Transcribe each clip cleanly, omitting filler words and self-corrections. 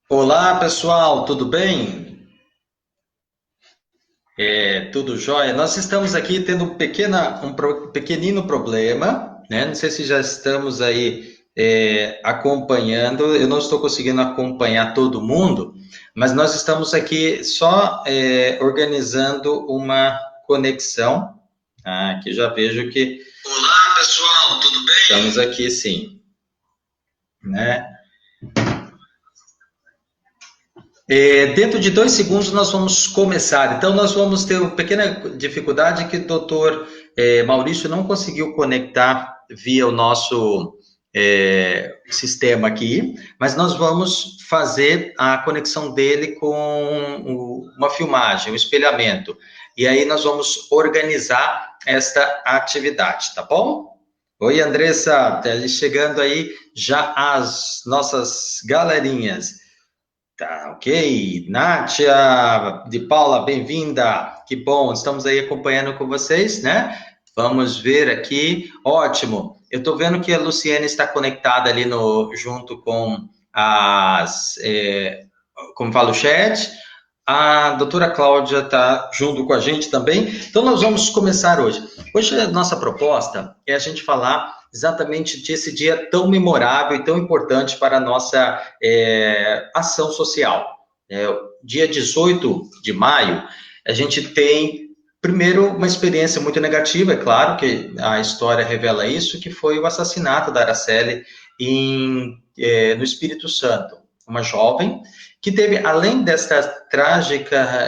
Olá, pessoal, tudo bem? Tudo jóia? Nós estamos aqui tendo pequenino problema, né? Não sei se já estamos aí acompanhando. Eu não estou conseguindo acompanhar todo mundo, mas nós estamos aqui só organizando uma conexão. Aqui já vejo que Olá, pessoal, tudo bem? estamos aqui sim, né? Dentro de 2 segundos nós vamos começar. Então nós vamos ter uma pequena dificuldade que o doutor Maurício não conseguiu conectar via o nosso sistema aqui, mas nós vamos fazer a conexão dele com uma filmagem, um espelhamento. E aí nós vamos organizar esta atividade, tá bom? Oi, Andressa, tá chegando aí já as nossas galerinhas. Tá, ok. Nátia de Paula, bem-vinda. Que bom, estamos aí acompanhando com vocês, né? Vamos ver aqui. Ótimo. Eu estou vendo que a Luciene está conectada ali junto com como fala o chat. A doutora Cláudia está junto com a gente também. Então, nós vamos começar hoje. Hoje, a nossa proposta é a gente falar exatamente desse dia tão memorável e tão importante para a nossa ação social. Dia 18 de maio, a gente tem, primeiro, uma experiência muito negativa, é claro que a história revela isso, que foi o assassinato da Araceli no Espírito Santo. Uma jovem que teve, além desta trágica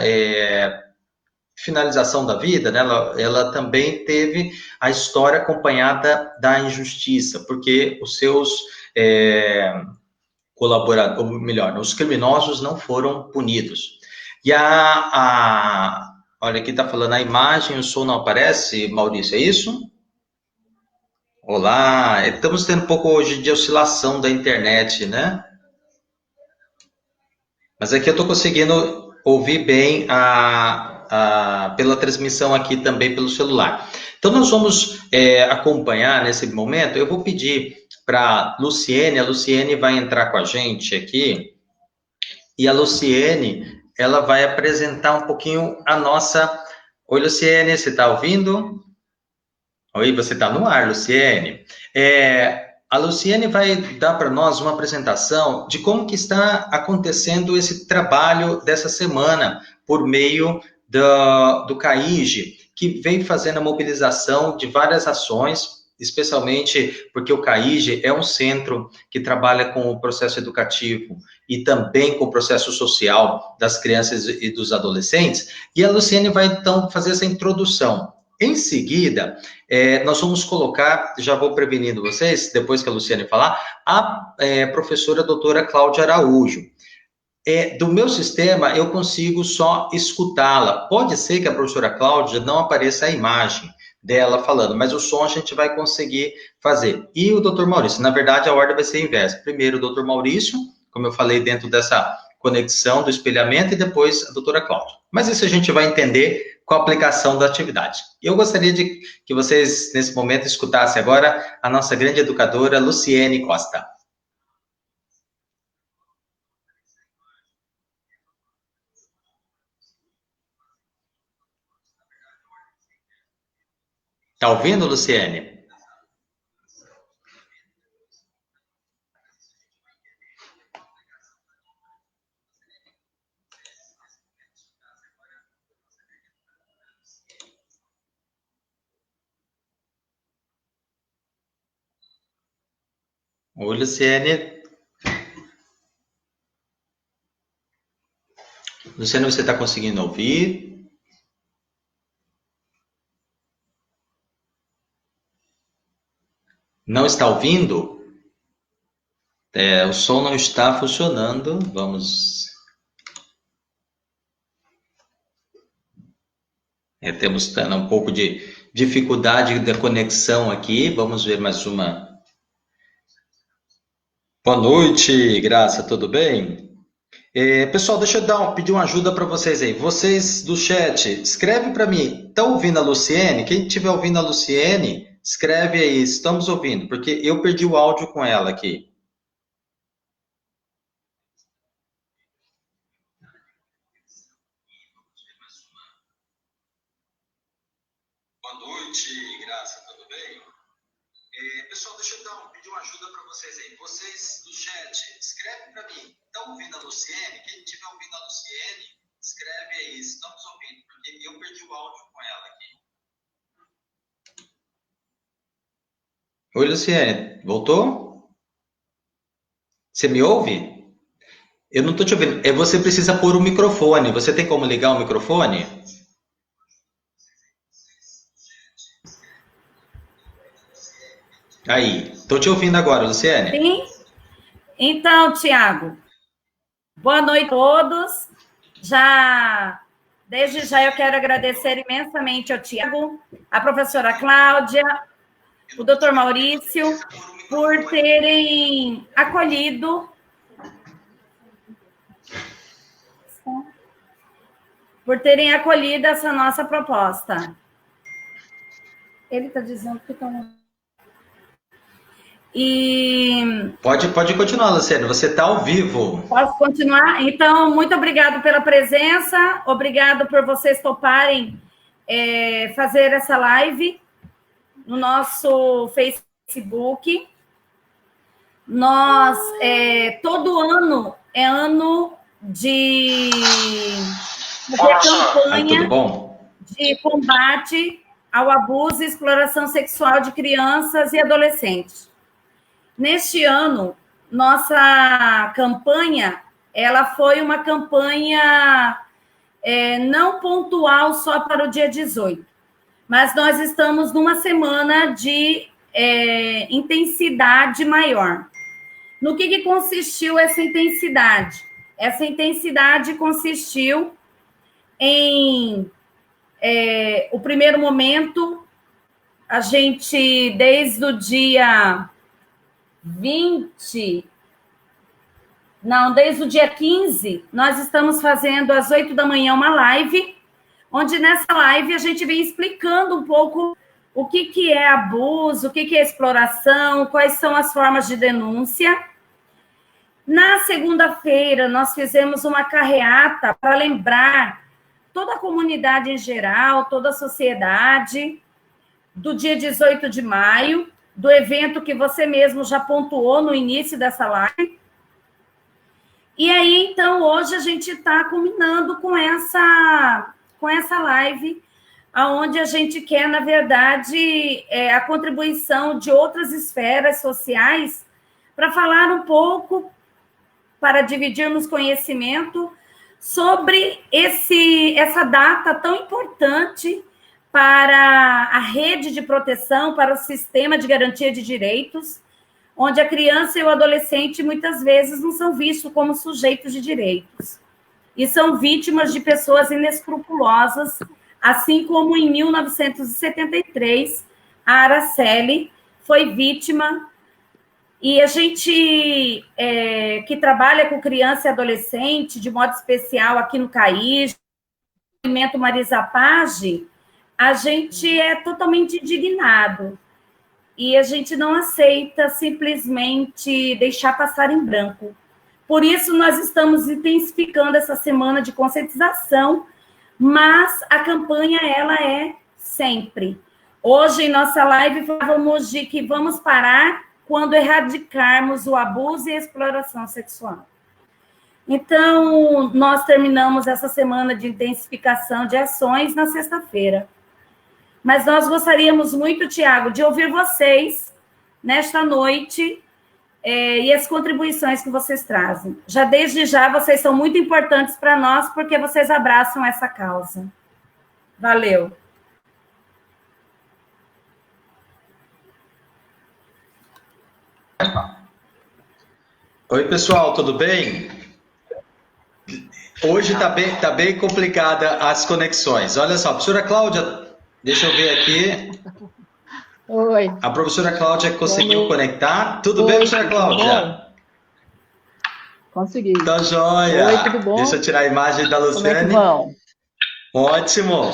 finalização da vida, né, ela também teve a história acompanhada da injustiça, porque os seus colaboradores, ou melhor, os criminosos não foram punidos. E olha aqui está falando a imagem, o som não aparece, Maurício, é isso? Olá, estamos tendo um pouco hoje de oscilação da internet, né? Mas aqui eu estou conseguindo ouvir bem pela transmissão aqui também pelo celular. Então nós vamos acompanhar nesse momento. Eu vou pedir para a Luciene vai entrar com a gente aqui e a Luciene ela vai apresentar um pouquinho a nossa. Oi, Luciene, você está ouvindo? Oi, você está no ar, Luciene. A Luciene vai dar para nós uma apresentação de como que está acontecendo esse trabalho dessa semana por meio do CAIGE, que vem fazendo a mobilização de várias ações, especialmente porque o CAIGE é um centro que trabalha com o processo educativo e também com o processo social das crianças e dos adolescentes. E a Luciene vai então fazer essa introdução. Em seguida, nós vamos colocar, já vou prevenindo vocês, depois que a Luciane falar, a professora doutora Cláudia Araújo. Do meu sistema, eu consigo só escutá-la. Pode ser que a professora Cláudia não apareça a imagem dela falando, mas o som a gente vai conseguir fazer. E o doutor Maurício, na verdade, a ordem vai ser inversa. Primeiro o doutor Maurício, como eu falei, dentro dessa conexão do espelhamento, e depois a doutora Cláudia. Mas isso a gente vai entender com a aplicação da atividade. Eu gostaria de que vocês, nesse momento, escutassem agora a nossa grande educadora, Luciene Costa. Tá ouvindo, Luciene? Oi, Luciene. Luciane, você está conseguindo ouvir? Não está ouvindo? O som não está funcionando. Vamos. Temos um pouco de dificuldade da conexão aqui. Vamos ver mais uma. Boa noite, Graça, tudo bem? Pessoal, deixa eu pedir uma ajuda para vocês aí. Vocês do chat, escreve para mim. Estão ouvindo a Luciene? Quem estiver ouvindo a Luciene, escreve aí. Estamos ouvindo, porque eu perdi o áudio com ela aqui. noite, Graça, tudo bem? Pessoal, deixa eu pedir uma ajuda para vocês aí. Vocês do chat, escreve para mim. Estão ouvindo a Luciene? Quem estiver ouvindo a Luciene, escreve aí. Estamos ouvindo, porque eu perdi o áudio com ela aqui. Oi, Luciene, voltou? Você me ouve? Eu não estou te ouvindo. Você precisa pôr o microfone. Você tem como ligar o microfone? Aí, estou te ouvindo agora, Luciene. Sim. Então, Tiago, boa noite a todos. Desde já eu quero agradecer imensamente ao Tiago, à professora Cláudia, o doutor Maurício, por terem acolhido essa nossa proposta. Ele está dizendo que estão... Pode continuar, Luciene, você está ao vivo. Posso continuar? Então, muito obrigado pela presença, obrigado por vocês toparem fazer essa live no nosso Facebook. Nós, todo ano é ano de campanha de combate ao abuso e exploração sexual de crianças e adolescentes. Neste ano, nossa campanha, ela foi uma campanha não pontual só para o dia 18, mas nós estamos numa semana de intensidade maior. No que consistiu essa intensidade? Essa intensidade consistiu em, o primeiro momento, a gente, desde o dia 15, nós estamos fazendo às 8 da manhã uma live, onde nessa live a gente vem explicando um pouco o que é abuso, o que é exploração, quais são as formas de denúncia. Na segunda-feira, nós fizemos uma carreata para lembrar toda a comunidade em geral, toda a sociedade, do dia 18 de maio, do evento que você mesmo já pontuou no início dessa live. E aí, então, hoje a gente está culminando com essa live, onde a gente quer, na verdade, a contribuição de outras esferas sociais para falar um pouco, para dividirmos conhecimento sobre essa data tão importante para a rede de proteção, para o sistema de garantia de direitos, onde a criança e o adolescente muitas vezes não são vistos como sujeitos de direitos e são vítimas de pessoas inescrupulosas, assim como em 1973 a Araceli foi vítima. E a gente que trabalha com criança e adolescente, de modo especial aqui no CAIJ, no movimento Marisa Page, a gente é totalmente indignado e a gente não aceita simplesmente deixar passar em branco. Por isso, nós estamos intensificando essa semana de conscientização, mas a campanha, ela é sempre. Hoje, em nossa live, falamos de que vamos parar quando erradicarmos o abuso e a exploração sexual. Então, nós terminamos essa semana de intensificação de ações na sexta-feira. Mas nós gostaríamos muito, Tiago, de ouvir vocês nesta noite e as contribuições que vocês trazem. Desde já, vocês são muito importantes para nós, porque vocês abraçam essa causa. Valeu. Oi, pessoal, tudo bem? Hoje tá bem complicada as conexões. Olha só, a professora Cláudia, deixa eu ver aqui. Oi. A professora Cláudia conseguiu conectar. Tudo bem, professora Cláudia? Consegui. Tá joia. Oi, tudo bom? Deixa eu tirar a imagem da Luciene. Como é que vão? Ótimo.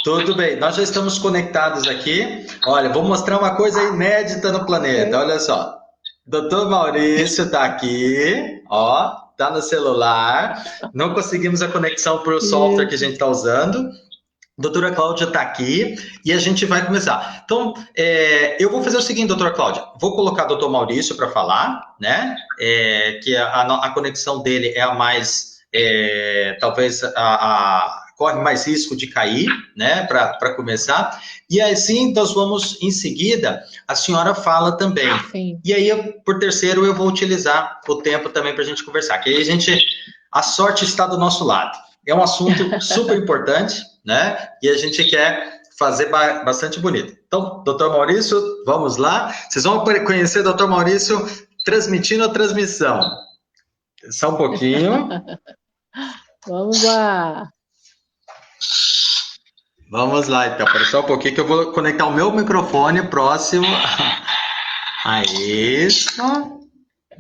Tudo bem. Nós já estamos conectados aqui. Olha, vou mostrar uma coisa inédita no planeta. Olha só. Doutor Maurício está aqui. Ó, tá no celular. Não conseguimos a conexão por software que a gente está usando. Doutora Cláudia está aqui e a gente vai começar. Então, eu vou fazer o seguinte, doutora Cláudia. Vou colocar o doutor Maurício para falar, né? Que a conexão dele é a mais, talvez, corre mais risco de cair, né? Para começar. E assim, nós vamos, em seguida, a senhora fala também. Sim. E aí, por terceiro, eu vou utilizar o tempo também para a gente conversar. Que aí a sorte está do nosso lado. É um assunto super importante, né? E a gente quer fazer bastante bonito. Então, doutor Maurício, vamos lá. Vocês vão conhecer o doutor Maurício transmitindo a transmissão. Só um pouquinho. Vamos lá. Vamos lá, então. Espera só um pouquinho que eu vou conectar o meu microfone próximo. Aí.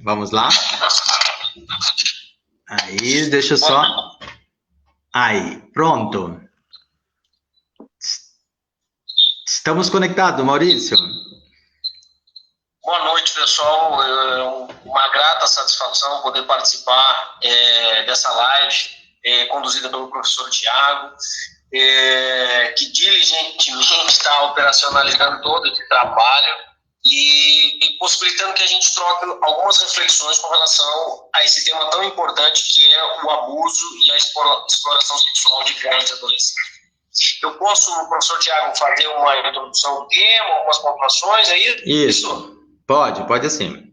Vamos lá. Aí, deixa eu só... Aí, pronto. Estamos conectados, Maurício. Boa noite, pessoal. É uma grata satisfação poder participar dessa live conduzida pelo professor Tiago, que diligentemente está operacionalizando todo esse trabalho e possibilitando que a gente troque algumas reflexões com relação a esse tema tão importante que é o abuso e a exploração sexual de crianças e adolescentes. Eu posso, professor Tiago, fazer uma introdução do tema, algumas pontuações aí? Isso. Pode sim.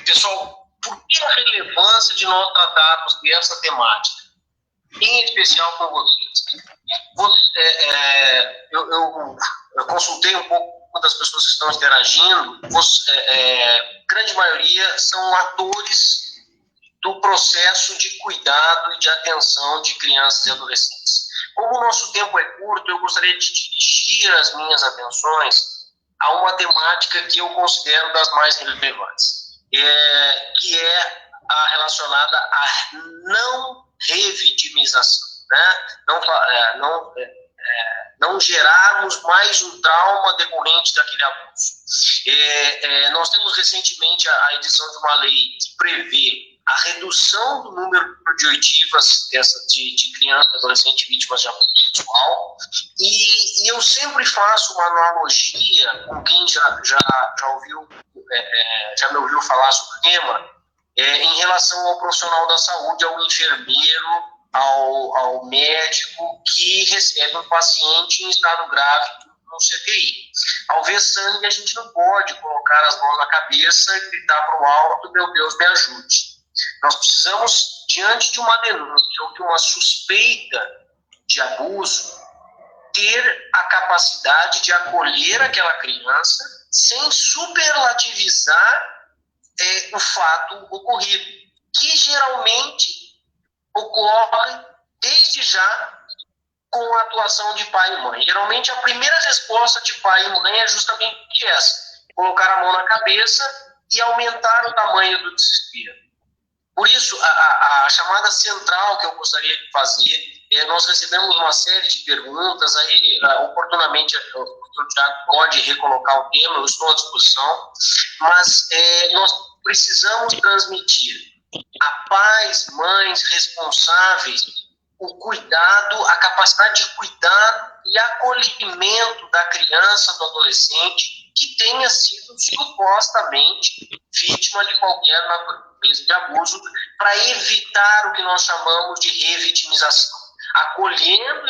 Pessoal, por que a relevância de nós tratarmos dessa temática? Em especial com vocês. Eu consultei um pouco das pessoas que estão interagindo. Grande maioria são atores do processo de cuidado e de atenção de crianças e adolescentes. Como o nosso tempo é curto, eu gostaria de dirigir as minhas atenções a uma temática que eu considero das mais relevantes, que é a relacionada à não revitimização, né? Não gerarmos mais um trauma decorrente daquele abuso. Nós temos recentemente a edição de uma lei que prevê a redução do número de oitivas de crianças e adolescentes vítimas de abuso sexual, e eu sempre faço uma analogia com quem já me ouviu falar sobre o tema, em relação ao profissional da saúde, ao enfermeiro, ao médico que recebe um paciente em estado grave no CTI. Ao ver sangue, a gente não pode colocar as mãos na cabeça e gritar para o alto: meu Deus, me ajude. Nós precisamos, diante de uma denúncia ou de uma suspeita de abuso, ter a capacidade de acolher aquela criança sem superlativizar o fato ocorrido, que geralmente ocorre desde já com a atuação de pai e mãe. Geralmente a primeira resposta de pai e mãe é justamente essa: colocar a mão na cabeça e aumentar o tamanho do desespero. Por isso, a chamada central que eu gostaria de fazer, nós recebemos uma série de perguntas, aí oportunamente o Dr. Tiago pode recolocar o tema, eu estou à disposição, mas nós precisamos transmitir a pais, mães responsáveis o cuidado, a capacidade de cuidado e acolhimento da criança, do adolescente que tenha sido supostamente vítima de qualquer natureza de abuso, para evitar o que nós chamamos de revitimização. Acolhendo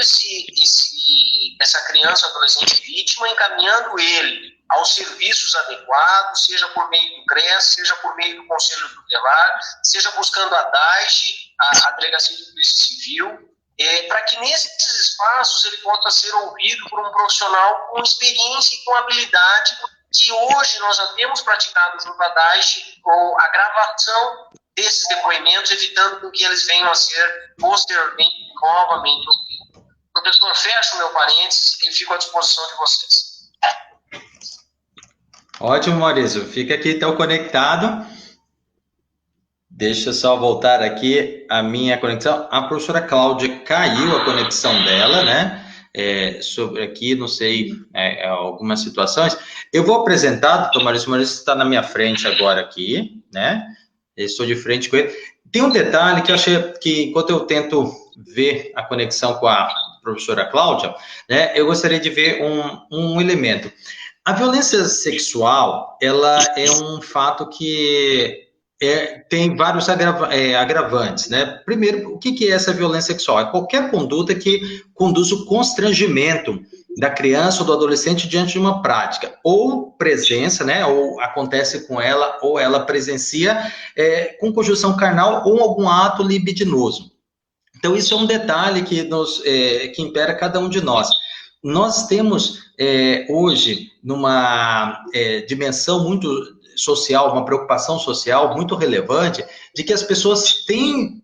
essa criança, adolescente vítima, encaminhando ele aos serviços adequados, seja por meio do CRES, seja por meio do Conselho Tutelar, seja buscando a DAIGE, a Delegacia de Polícia Civil, para que nesses espaços ele possa ser ouvido por um profissional com experiência e com habilidade, que hoje nós já temos praticado junto à DAIGE, com a gravação desses depoimentos, evitando que eles venham a ser posteriormente novamente ouvidos. Professor, fecho o meu parênteses e fico à disposição de vocês. Ótimo, Maurício. Fica aqui então conectado. Deixa eu só voltar aqui a minha conexão. A professora Cláudia caiu a conexão dela, né? Sobre aqui, não sei, algumas situações. Eu vou apresentar, doutor Maurício. O Maurício está na minha frente agora aqui, né? Eu estou de frente com ele. Tem um detalhe que eu achei que, enquanto eu tento ver a conexão com a professora Cláudia, né, eu gostaria de ver um elemento. A violência sexual, ela é um fato que tem vários agravantes, né? Primeiro, o que é essa violência sexual? É qualquer conduta que conduz o constrangimento da criança ou do adolescente diante de uma prática, ou presença, né? Ou acontece com ela, ou ela presencia com conjunção carnal ou algum ato libidinoso. Então, isso é um detalhe que impera cada um de nós. Nós temos, hoje, numa dimensão muito social, uma preocupação social muito relevante, de que as pessoas têm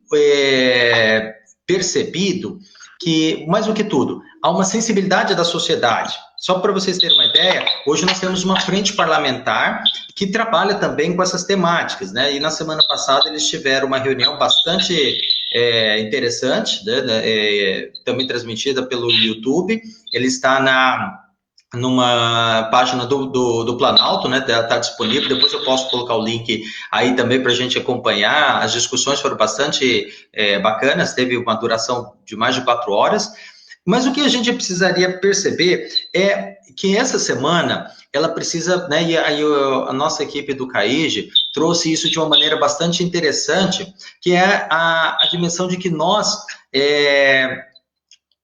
percebido que, mais do que tudo, há uma sensibilidade da sociedade. Só para vocês terem uma ideia, hoje nós temos uma frente parlamentar que trabalha também com essas temáticas, né? E na semana passada eles tiveram uma reunião bastante interessante, né? Também transmitida pelo YouTube. Ele está numa página do Planalto, né? Está disponível. Depois eu posso colocar o link aí também para a gente acompanhar. As discussões foram bastante bacanas, teve uma duração de mais de 4 horas. Mas o que a gente precisaria perceber é que essa semana ela precisa, né, e aí a nossa equipe do CAIGE trouxe isso de uma maneira bastante interessante, que é a dimensão de que nós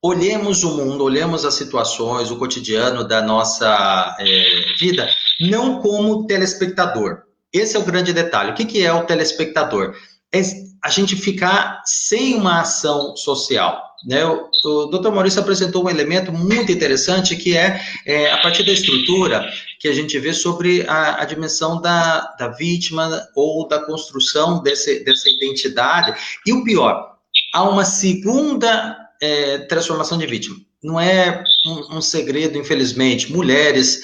olhemos o mundo, olhemos as situações, o cotidiano da nossa vida, não como telespectador. Esse é o grande detalhe. O que é o telespectador? É a gente ficar sem uma ação social. Né? O Dr. Maurício apresentou um elemento muito interessante, que é a partir da estrutura que a gente vê sobre a dimensão da vítima ou da construção dessa identidade. E o pior, há uma segunda transformação de vítima. Não é um segredo, infelizmente. Mulheres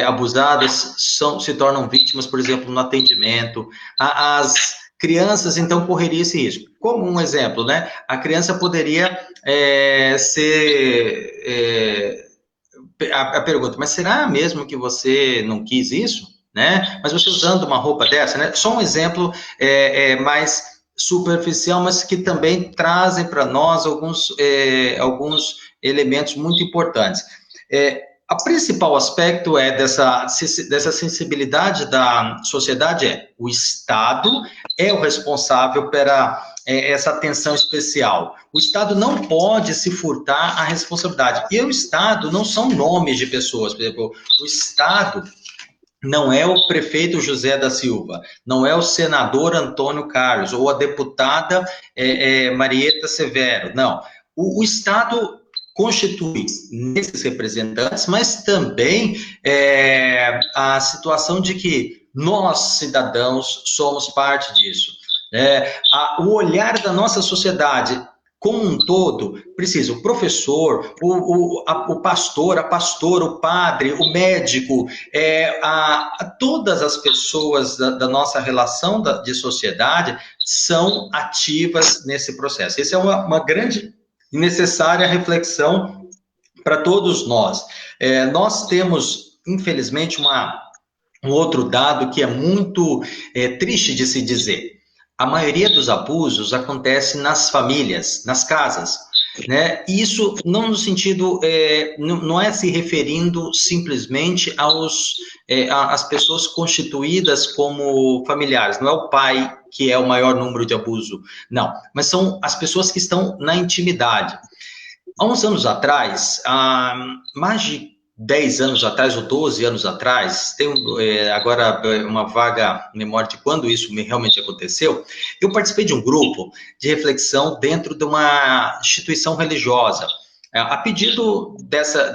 abusadas se tornam vítimas, por exemplo, no atendimento. As crianças, então, correriam esse risco. Como um exemplo, né? A criança poderia ser... a pergunta, mas será mesmo que você não quis isso? Né? Mas você usando uma roupa dessa, né? Só um exemplo mais superficial, mas que também trazem para nós alguns elementos muito importantes. O principal aspecto dessa sensibilidade da sociedade o Estado é o responsável pela essa atenção especial. O Estado não pode se furtar à responsabilidade. E o Estado não são nomes de pessoas. Por exemplo, o Estado não é o prefeito José da Silva, não é o senador Antônio Carlos, ou a deputada Marieta Severo, não. O Estado constitui nesses representantes, mas também a situação de que nós, cidadãos, somos parte disso. O olhar da nossa sociedade como um todo, precisa o professor, o pastor, a pastora, o padre, o médico, todas as pessoas da nossa relação de sociedade são ativas nesse processo. Essa é uma grande e necessária reflexão para todos nós. Nós temos, infelizmente, um outro dado que é muito triste de se dizer. A maioria dos abusos acontece nas famílias, nas casas, né? E isso não no sentido, não é se referindo simplesmente às pessoas constituídas como familiares, não é o pai que é o maior número de abuso, não, mas são as pessoas que estão na intimidade. Há uns anos atrás, mais de 10 anos atrás ou 12 anos atrás, tenho agora uma vaga memória de quando isso realmente aconteceu, eu participei de um grupo de reflexão dentro de uma instituição religiosa. A pedido dessa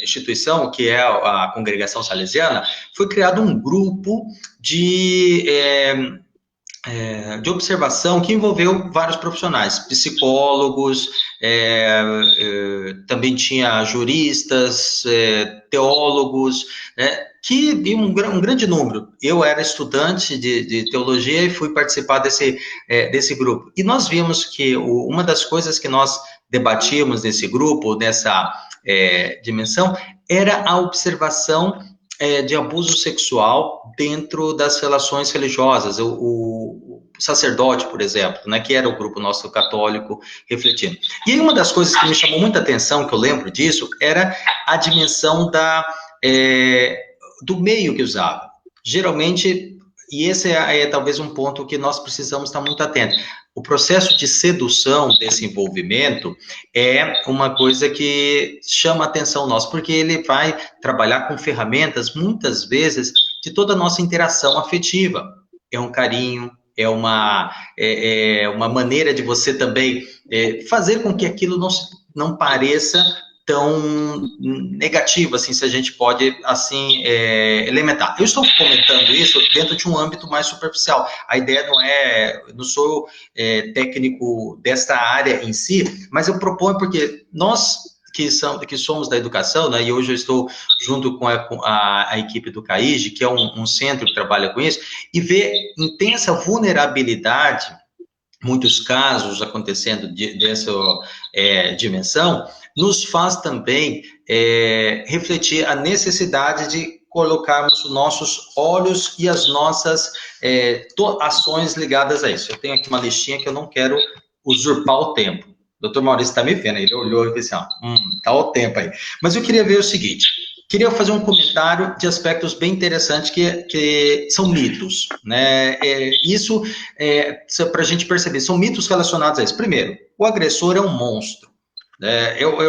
instituição, que é a Congregação Salesiana, foi criado um grupo de observação que envolveu vários profissionais, psicólogos, também tinha juristas, teólogos, que um grande número. Eu era estudante de teologia e fui participar desse grupo. E nós vimos que uma das coisas que nós debatíamos nesse grupo, nessa dimensão, era a observação de abuso sexual dentro das relações religiosas. O sacerdote, por exemplo, né, que era o grupo nosso católico refletindo. E aí uma das coisas que me chamou muita atenção, que eu lembro disso, era a dimensão do meio que usava. Geralmente, e esse é talvez um ponto que nós precisamos estar muito atentos, o processo de sedução desse envolvimento é uma coisa que chama a atenção nossa, porque ele vai trabalhar com ferramentas, muitas vezes, de toda a nossa interação afetiva. É um carinho, é uma maneira de você também fazer com que aquilo não pareça tão negativo, assim, se a gente pode, assim, elementar. Eu estou comentando isso dentro de um âmbito mais superficial. A ideia não sou técnico desta área em si, mas eu proponho porque nós que somos da educação, né, e hoje eu estou junto com a equipe do CAIGE, que é um centro que trabalha com isso, e ver intensa vulnerabilidade, muitos casos acontecendo dessa dimensão, nos faz também refletir a necessidade de colocarmos os nossos olhos e as nossas ações ligadas a isso. Eu tenho aqui uma listinha que eu não quero usurpar o tempo. O doutor Maurício está me vendo, ele olhou e disse, tá o tempo aí. Mas eu queria ver o seguinte, queria fazer um comentário de aspectos bem interessantes que são mitos, né? Isso, para a gente perceber, são mitos relacionados a isso. Primeiro, o agressor é um monstro.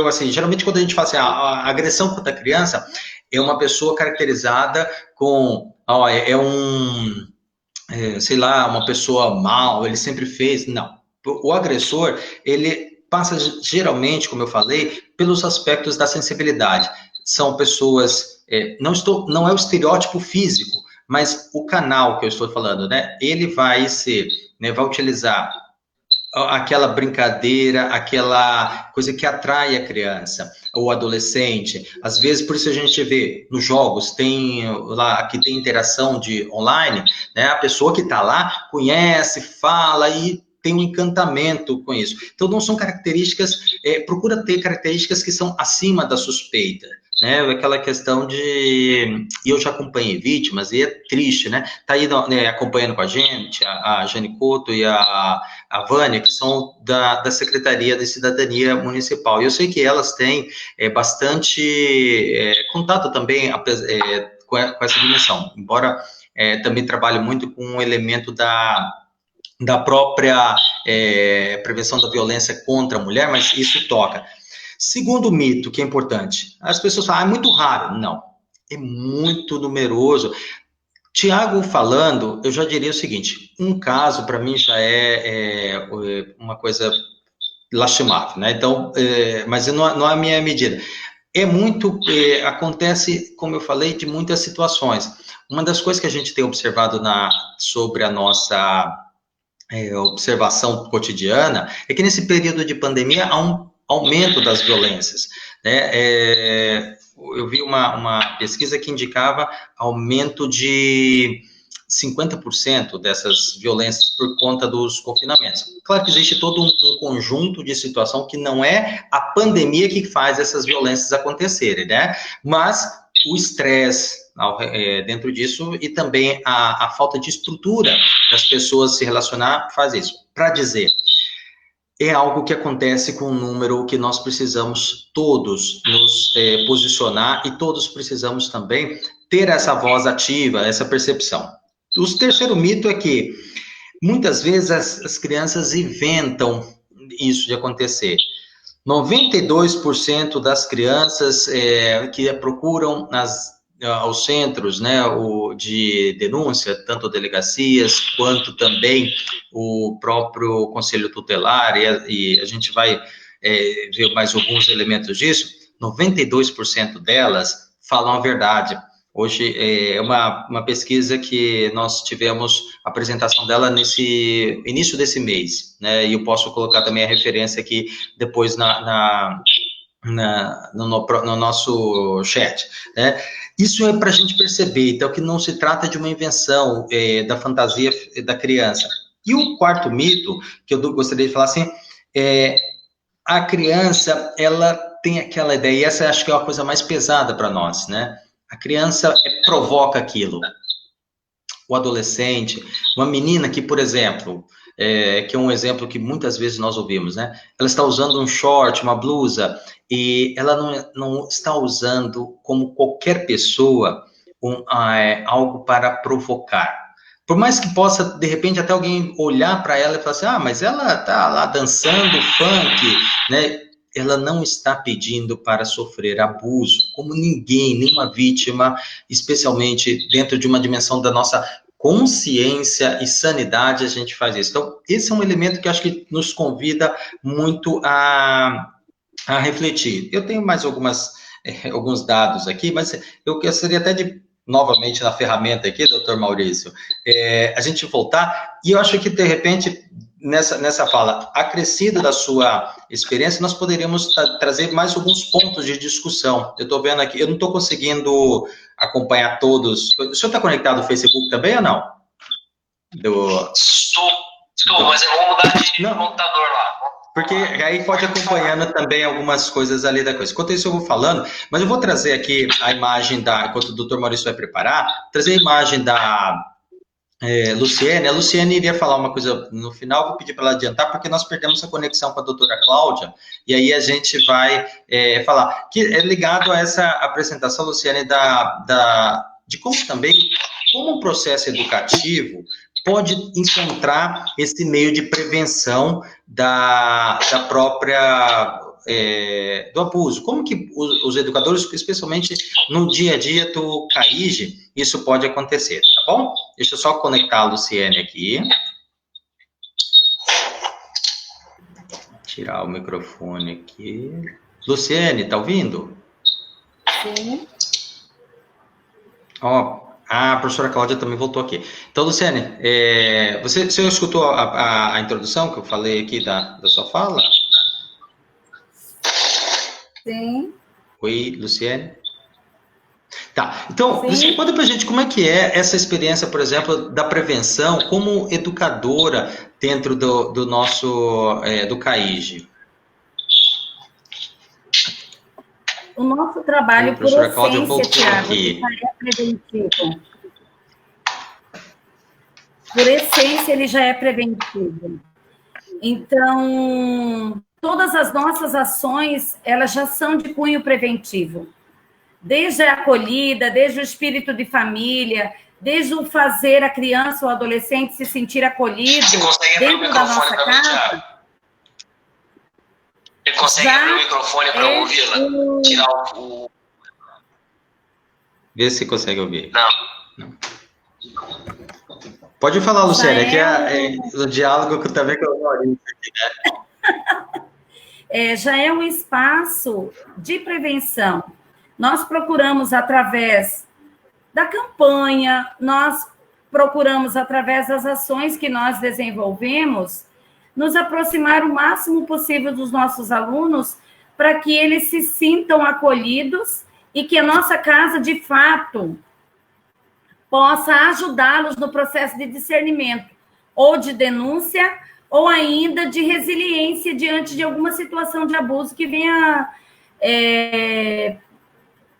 Assim, geralmente quando a gente fala assim, a agressão contra a criança é uma pessoa caracterizada com, sei lá, uma pessoa mal, ele sempre fez, não. O agressor, ele passa geralmente, como eu falei, pelos aspectos da sensibilidade. São pessoas, não é o estereótipo físico, mas o canal que eu estou falando, né? Ele vai vai utilizar aquela brincadeira, aquela coisa que atrai a criança, ou adolescente. Às vezes, por isso a gente vê nos jogos, aqui tem interação online, né? A pessoa que está lá conhece, fala e tem um encantamento com isso. Então, não são características, procura ter características que são acima da suspeita, né? Aquela questão e eu já acompanhei vítimas, e é triste, né? Tá aí acompanhando com a gente, a Jane Couto e a Vânia, que são da Secretaria de Cidadania Municipal. E eu sei que elas têm bastante contato também com essa dimensão, embora também trabalhe muito com o elemento da própria prevenção da violência contra a mulher, mas isso toca. Segundo mito, que é importante, as pessoas falam, é muito raro. Não, é muito numeroso. Tiago falando, eu já diria o seguinte, um caso para mim já é uma coisa lastimável, né? Então, mas não é a minha medida. Acontece, como eu falei, de muitas situações. Uma das coisas que a gente tem observado sobre a nossa observação cotidiana é que nesse período de pandemia há um aumento das violências, né? Eu vi uma pesquisa que indicava aumento de 50% dessas violências por conta dos confinamentos. Claro que existe todo um conjunto de situação que não é a pandemia que faz essas violências acontecerem, né? Mas o estresse dentro disso e também a falta de estrutura das pessoas se relacionar faz isso. Para dizer, é algo que acontece com um número que nós precisamos todos nos posicionar e todos precisamos também ter essa voz ativa, essa percepção. O terceiro mito é que muitas vezes as crianças inventam isso de acontecer. 92% das crianças que procuram aos centros, né, de denúncia, tanto delegacias quanto também o próprio Conselho Tutelar, e a gente vai ver mais alguns elementos disso, 92% delas falam a verdade. Hoje é uma pesquisa que nós tivemos a apresentação dela nesse início desse mês, né, e eu posso colocar também a referência aqui depois no nosso chat, né? Isso é para a gente perceber, então, que não se trata de uma invenção da fantasia da criança. E o quarto mito, que eu gostaria de falar assim, a criança, ela tem aquela ideia, e essa acho que é a coisa mais pesada para nós, né? A criança provoca aquilo. o adolescente, uma menina que, por exemplo, que é um exemplo que muitas vezes nós ouvimos, né? Ela está usando um short, uma blusa, e ela não está usando, como qualquer pessoa, algo para provocar. Por mais que possa, de repente, até alguém olhar para ela e falar assim, mas ela está lá dançando funk, né? Ela não está pedindo para sofrer abuso, como ninguém, nenhuma vítima, especialmente dentro de uma dimensão da nossa consciência e sanidade, a gente faz isso. Então, esse é um elemento que eu acho que nos convida muito a refletir. Eu tenho mais alguns dados aqui, mas eu gostaria até de, novamente, na ferramenta aqui, doutor Maurício, a gente voltar, e eu acho que, de repente, nessa fala acrescida da sua experiência, nós poderíamos trazer mais alguns pontos de discussão. Eu estou vendo aqui, eu não estou conseguindo acompanhar todos. O senhor está conectado ao Facebook também ou não? Estou, mas eu vou mudar de computador lá. Porque aí pode acompanhando também algumas coisas ali da coisa. Enquanto isso eu vou falando, mas eu vou trazer aqui a imagem enquanto o doutor Maurício vai preparar, trazer a imagem da Luciene. A Luciene iria falar uma coisa no final, vou pedir para ela adiantar, porque nós perdemos a conexão com a doutora Cláudia, e aí a gente vai falar, que é ligado a essa apresentação, Luciene, de como um processo educativo pode encontrar esse meio de prevenção da própria do abuso. Como que os educadores, especialmente no dia a dia do CAIGE, isso pode acontecer, tá bom? Deixa eu só conectar a Luciene aqui. Tirar o microfone aqui. Luciene, tá ouvindo? Sim. A professora Cláudia também voltou aqui. Então, Luciene, você escutou a introdução que eu falei aqui da sua fala? Sim. Oi, Luciene? Tá, então, Luciene, conta pra gente como é que é essa experiência, por exemplo, da prevenção como educadora dentro do nosso, do CAIGE. O nosso trabalho, por essência, Tiago, já é preventivo. Por essência, ele já é preventivo. Então, todas as nossas ações, elas já são de cunho preventivo. Desde a acolhida, desde o espírito de família, desde o fazer a criança ou adolescente se sentir acolhido dentro da nossa casa. Ele consegue abrir o microfone para ouvi-la? Tirar o... Vê se consegue ouvir. Não. Pode falar, Luciene, que é o diálogo também com o Maurício aqui, né? Já é um espaço de prevenção. Nós procuramos, através da campanha, nós procuramos, através das ações que nós desenvolvemos, nos aproximar o máximo possível dos nossos alunos para que eles se sintam acolhidos e que a nossa casa, de fato, possa ajudá-los no processo de discernimento, ou de denúncia, ou ainda de resiliência diante de alguma situação de abuso que venha,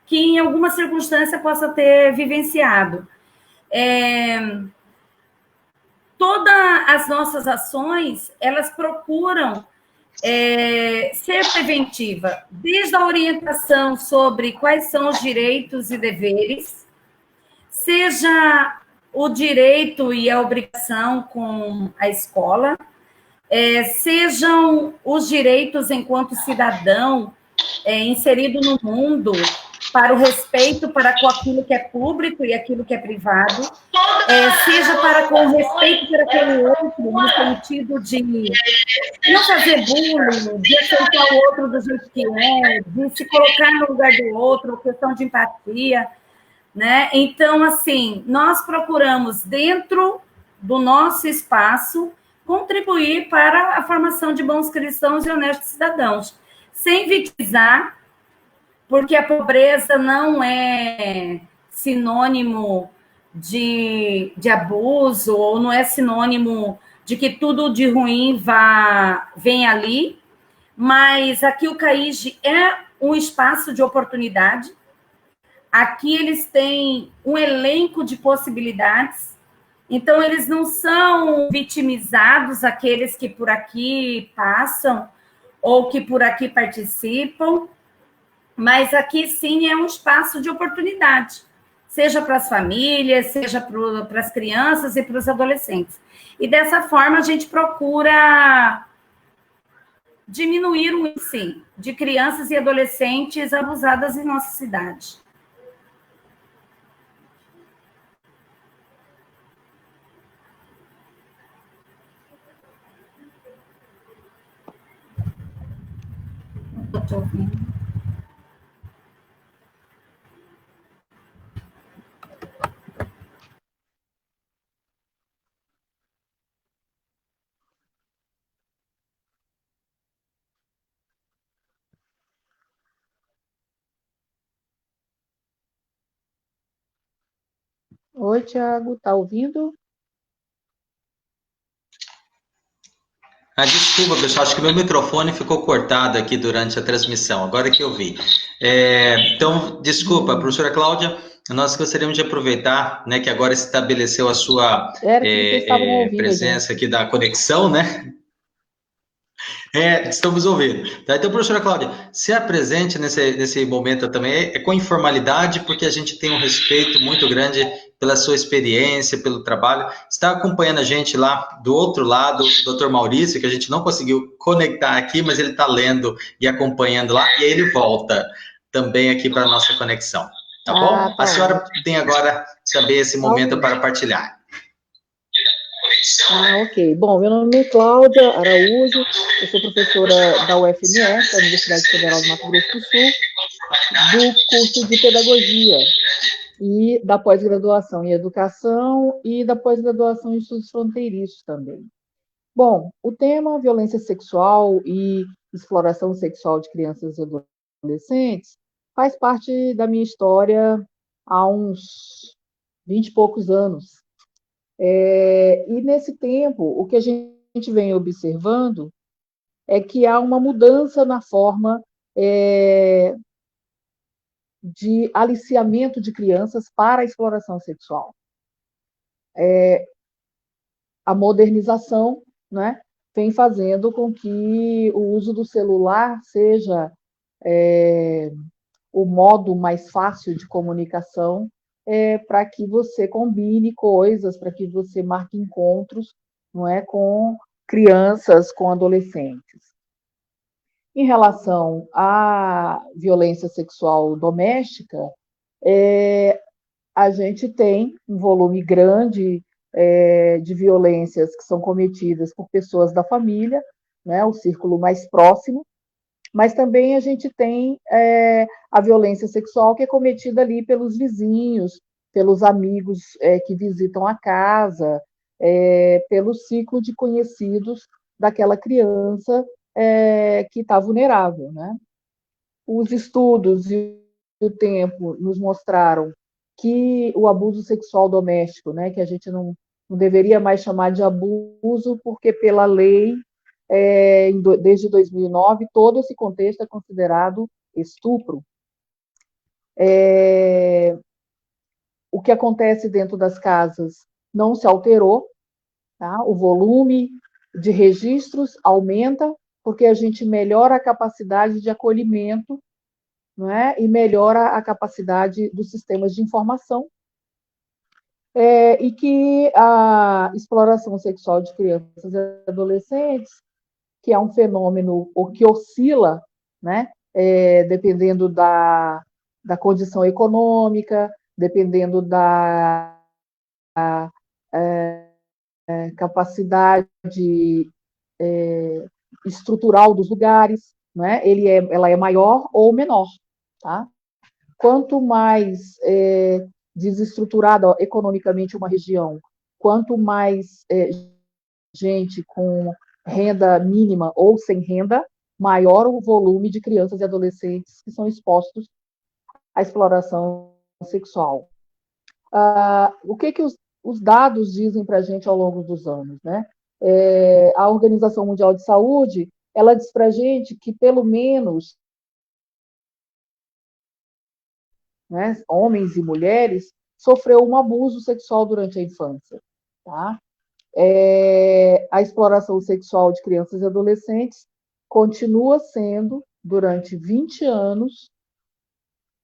que em alguma circunstância possa ter vivenciado. Todas as nossas ações, elas procuram ser preventiva, desde a orientação sobre quais são os direitos e deveres, seja o direito e a obrigação com a escola, sejam os direitos enquanto cidadão inserido no mundo, para o respeito para com aquilo que é público e aquilo que é privado, seja para com o respeito para aquele outro, no sentido de não fazer bullying, de aceitar o outro do jeito que é, de se colocar no lugar do outro, questão de empatia, né? Então, assim, nós procuramos, dentro do nosso espaço, contribuir para a formação de bons cristãos e honestos cidadãos, sem vitimizar, porque a pobreza não é sinônimo de abuso, ou não é sinônimo de que tudo de ruim vem ali, mas aqui o CAIGE é um espaço de oportunidade. Aqui eles têm um elenco de possibilidades Então, eles não são vitimizados, aqueles que por aqui passam ou que por aqui participam, mas aqui sim é um espaço de oportunidade, seja para as famílias, seja para as crianças e para os adolescentes. E dessa forma a gente procura diminuir o índice de crianças e adolescentes abusadas em nossa cidade. Eu estou ouvindo. Oi, Tiago, tá ouvindo? Desculpa, pessoal, acho que meu microfone ficou cortado aqui durante a transmissão, agora que eu vi. Então, desculpa, professora Cláudia, nós gostaríamos de aproveitar, né, que agora estabeleceu a sua Era que vocês estavam ouvindo a presença gente. aqui da conexão, né? Estamos ouvindo. Tá? Então, professora Cláudia, se apresente nesse momento também, com informalidade, porque a gente tem um respeito muito grande pela sua experiência, pelo trabalho. Está acompanhando a gente lá do outro lado, o Dr. Maurício, que a gente não conseguiu conectar aqui, mas ele está lendo e acompanhando lá, e aí ele volta também aqui para a nossa conexão. Tá bom? Tá A senhora ótimo. tem agora saber esse momento Ok. para partilhar. Ok. Bom, meu nome é Cláudia Araújo, eu sou professora da UFMS, da Universidade Federal do Mato Grosso do Sul, do curso de Pedagogia e da pós-graduação em Educação e da pós-graduação em Estudos Fronteiriços também. Bom, o tema violência sexual e exploração sexual de crianças e adolescentes faz parte da minha história há uns 20 e poucos anos. E nesse tempo, o que a gente vem observando é que há uma mudança na forma de aliciamento de crianças para a exploração sexual. A modernização, né, vem fazendo com que o uso do celular seja o modo mais fácil de comunicação para que você combine coisas, para que você marque encontros, não é, com crianças, com adolescentes. Em relação à violência sexual doméstica, a gente tem um volume grande de violências que são cometidas por pessoas da família, né, o círculo mais próximo, mas também a gente tem a violência sexual que é cometida ali pelos vizinhos, pelos amigos que visitam a casa, pelo ciclo de conhecidos daquela criança que está vulnerável, né? Os estudos e o tempo nos mostraram que o abuso sexual doméstico, né, que a gente não deveria mais chamar de abuso, porque pela lei desde 2009, todo esse contexto é considerado estupro. O que acontece dentro das casas não se alterou, tá? O volume de registros aumenta, porque a gente melhora a capacidade de acolhimento, não é? E melhora a capacidade dos sistemas de informação, e que a exploração sexual de crianças e adolescentes, que é um fenômeno que oscila, né, dependendo da condição econômica, dependendo da capacidade estrutural dos lugares, né, ela é maior ou menor. Tá? Quanto mais desestruturada economicamente uma região, quanto mais gente com renda mínima ou sem renda, maior o volume de crianças e adolescentes que são expostos à exploração sexual. O que os dados dizem para a gente ao longo dos anos, né? A Organização Mundial de Saúde, ela diz para a gente que pelo menos, né, homens e mulheres sofreu um abuso sexual durante a infância. tá? A exploração sexual de crianças e adolescentes continua sendo, durante 20 anos,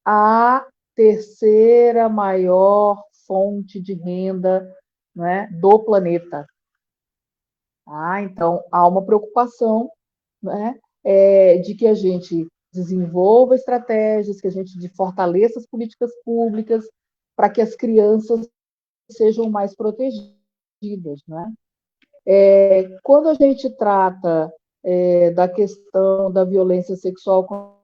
a terceira maior fonte de renda, né, do planeta. Então, há uma preocupação, né, de que a gente desenvolva estratégias, que a gente fortaleça as políticas públicas para que as crianças sejam mais protegidas, né? Quando a gente trata da questão da violência sexual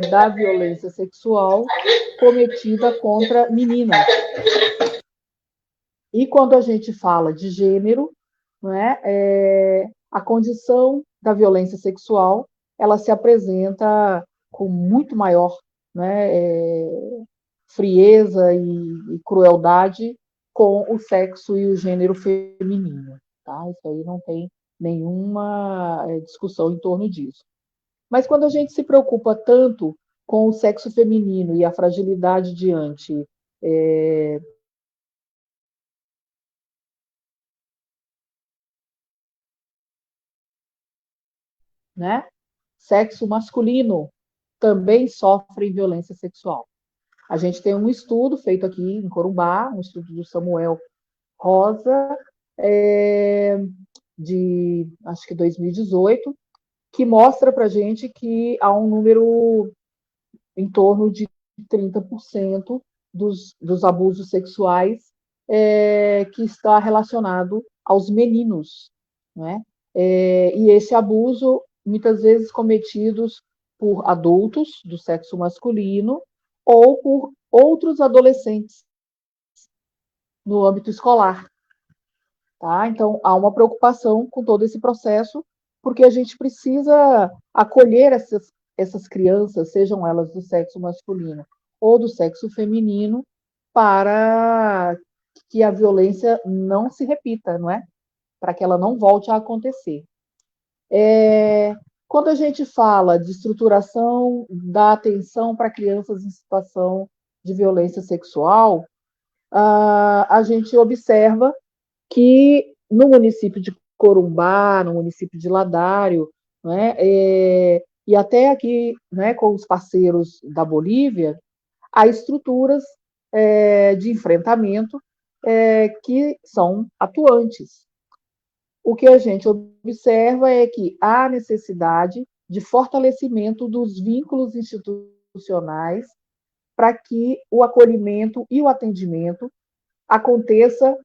da violência sexual cometida contra meninas. E quando a gente fala de gênero, né, a condição da violência sexual ela se apresenta com muito maior, né, frieza e crueldade com o sexo e o gênero feminino. Tá? Isso aí não tem nenhuma discussão em torno disso. Mas quando a gente se preocupa tanto com o sexo feminino e a fragilidade diante né? Sexo masculino também sofre violência sexual. A gente tem um estudo feito aqui em Corumbá, um estudo do Samuel Rosa, de acho que 2018, que mostra para a gente que há um número em torno de 30% dos abusos sexuais que está relacionado aos meninos, né? E esse abuso, muitas vezes cometidos por adultos do sexo masculino ou por outros adolescentes no âmbito escolar. Tá? Então, há uma preocupação com todo esse processo, porque a gente precisa acolher essas crianças, sejam elas do sexo masculino ou do sexo feminino, para que a violência não se repita, não é? Para que ela não volte a acontecer. Quando a gente fala de estruturação da atenção para crianças em situação de violência sexual, a gente observa que no município de Corumbá, no município de Ladário, né, e até aqui, né, com os parceiros da Bolívia, há estruturas de enfrentamento que são atuantes. O que a gente observa é que há necessidade de fortalecimento dos vínculos institucionais para que o acolhimento e o atendimento aconteça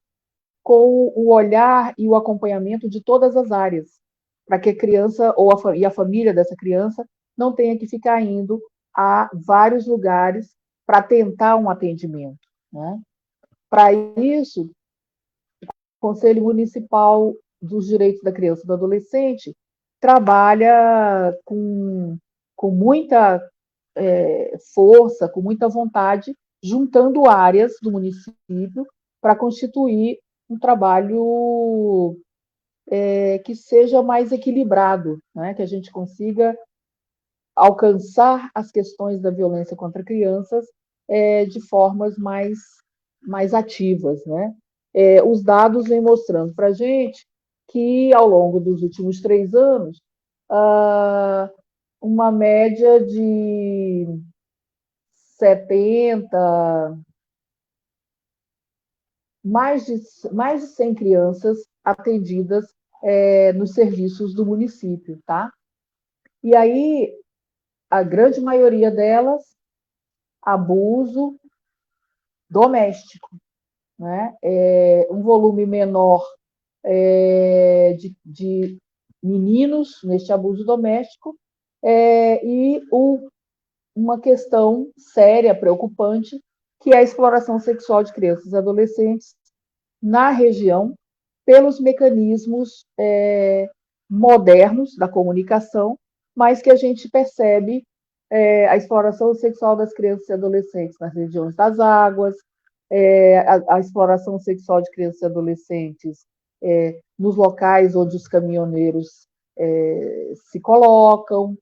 com o olhar e o acompanhamento de todas as áreas, para que a criança e a família dessa criança não tenha que ficar indo a vários lugares para tentar um atendimento, né? Para isso, o Conselho Municipal dos Direitos da Criança e do Adolescente trabalha com muita força, com muita vontade, juntando áreas do município para constituir um trabalho que seja mais equilibrado, né? Que a gente consiga alcançar as questões da violência contra crianças de formas mais ativas, né? Os dados vêm mostrando para a gente que, ao longo dos últimos 3 anos, uma média de 70, mais de 100 crianças atendidas nos serviços do município, tá? E aí, a grande maioria delas, abuso doméstico, né? Um volume menor de meninos neste abuso doméstico e uma questão séria, preocupante, que é a exploração sexual de crianças e adolescentes na região pelos mecanismos modernos da comunicação, mas que a gente percebe a exploração sexual das crianças e adolescentes nas regiões das águas, a exploração sexual de crianças e adolescentes nos locais onde os caminhoneiros se colocam,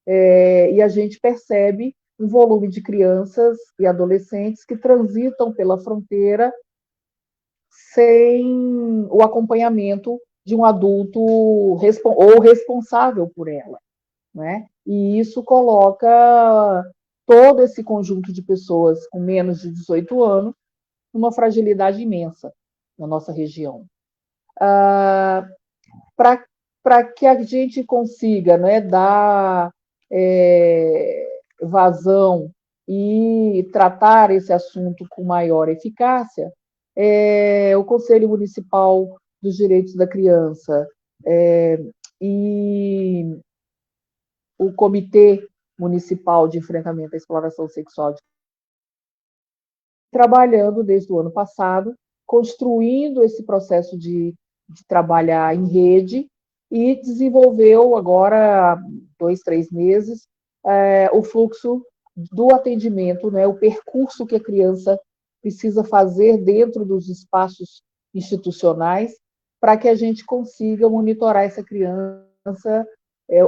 e a gente percebe um volume de crianças e adolescentes que transitam pela fronteira sem o acompanhamento de um adulto ou responsável por ela, né? E isso coloca todo esse conjunto de pessoas com menos de 18 anos numa fragilidade imensa na nossa região. Para que a gente consiga, né, dar vazão e tratar esse assunto com maior eficácia, o Conselho Municipal dos Direitos da Criança e o Comitê Municipal de Enfrentamento à Exploração Sexual, trabalhando desde o ano passado, construindo esse processo de trabalhar em rede, e desenvolveu agora, há 2, 3 meses, o fluxo do atendimento, né, o percurso que a criança precisa fazer dentro dos espaços institucionais, para que a gente consiga monitorar essa criança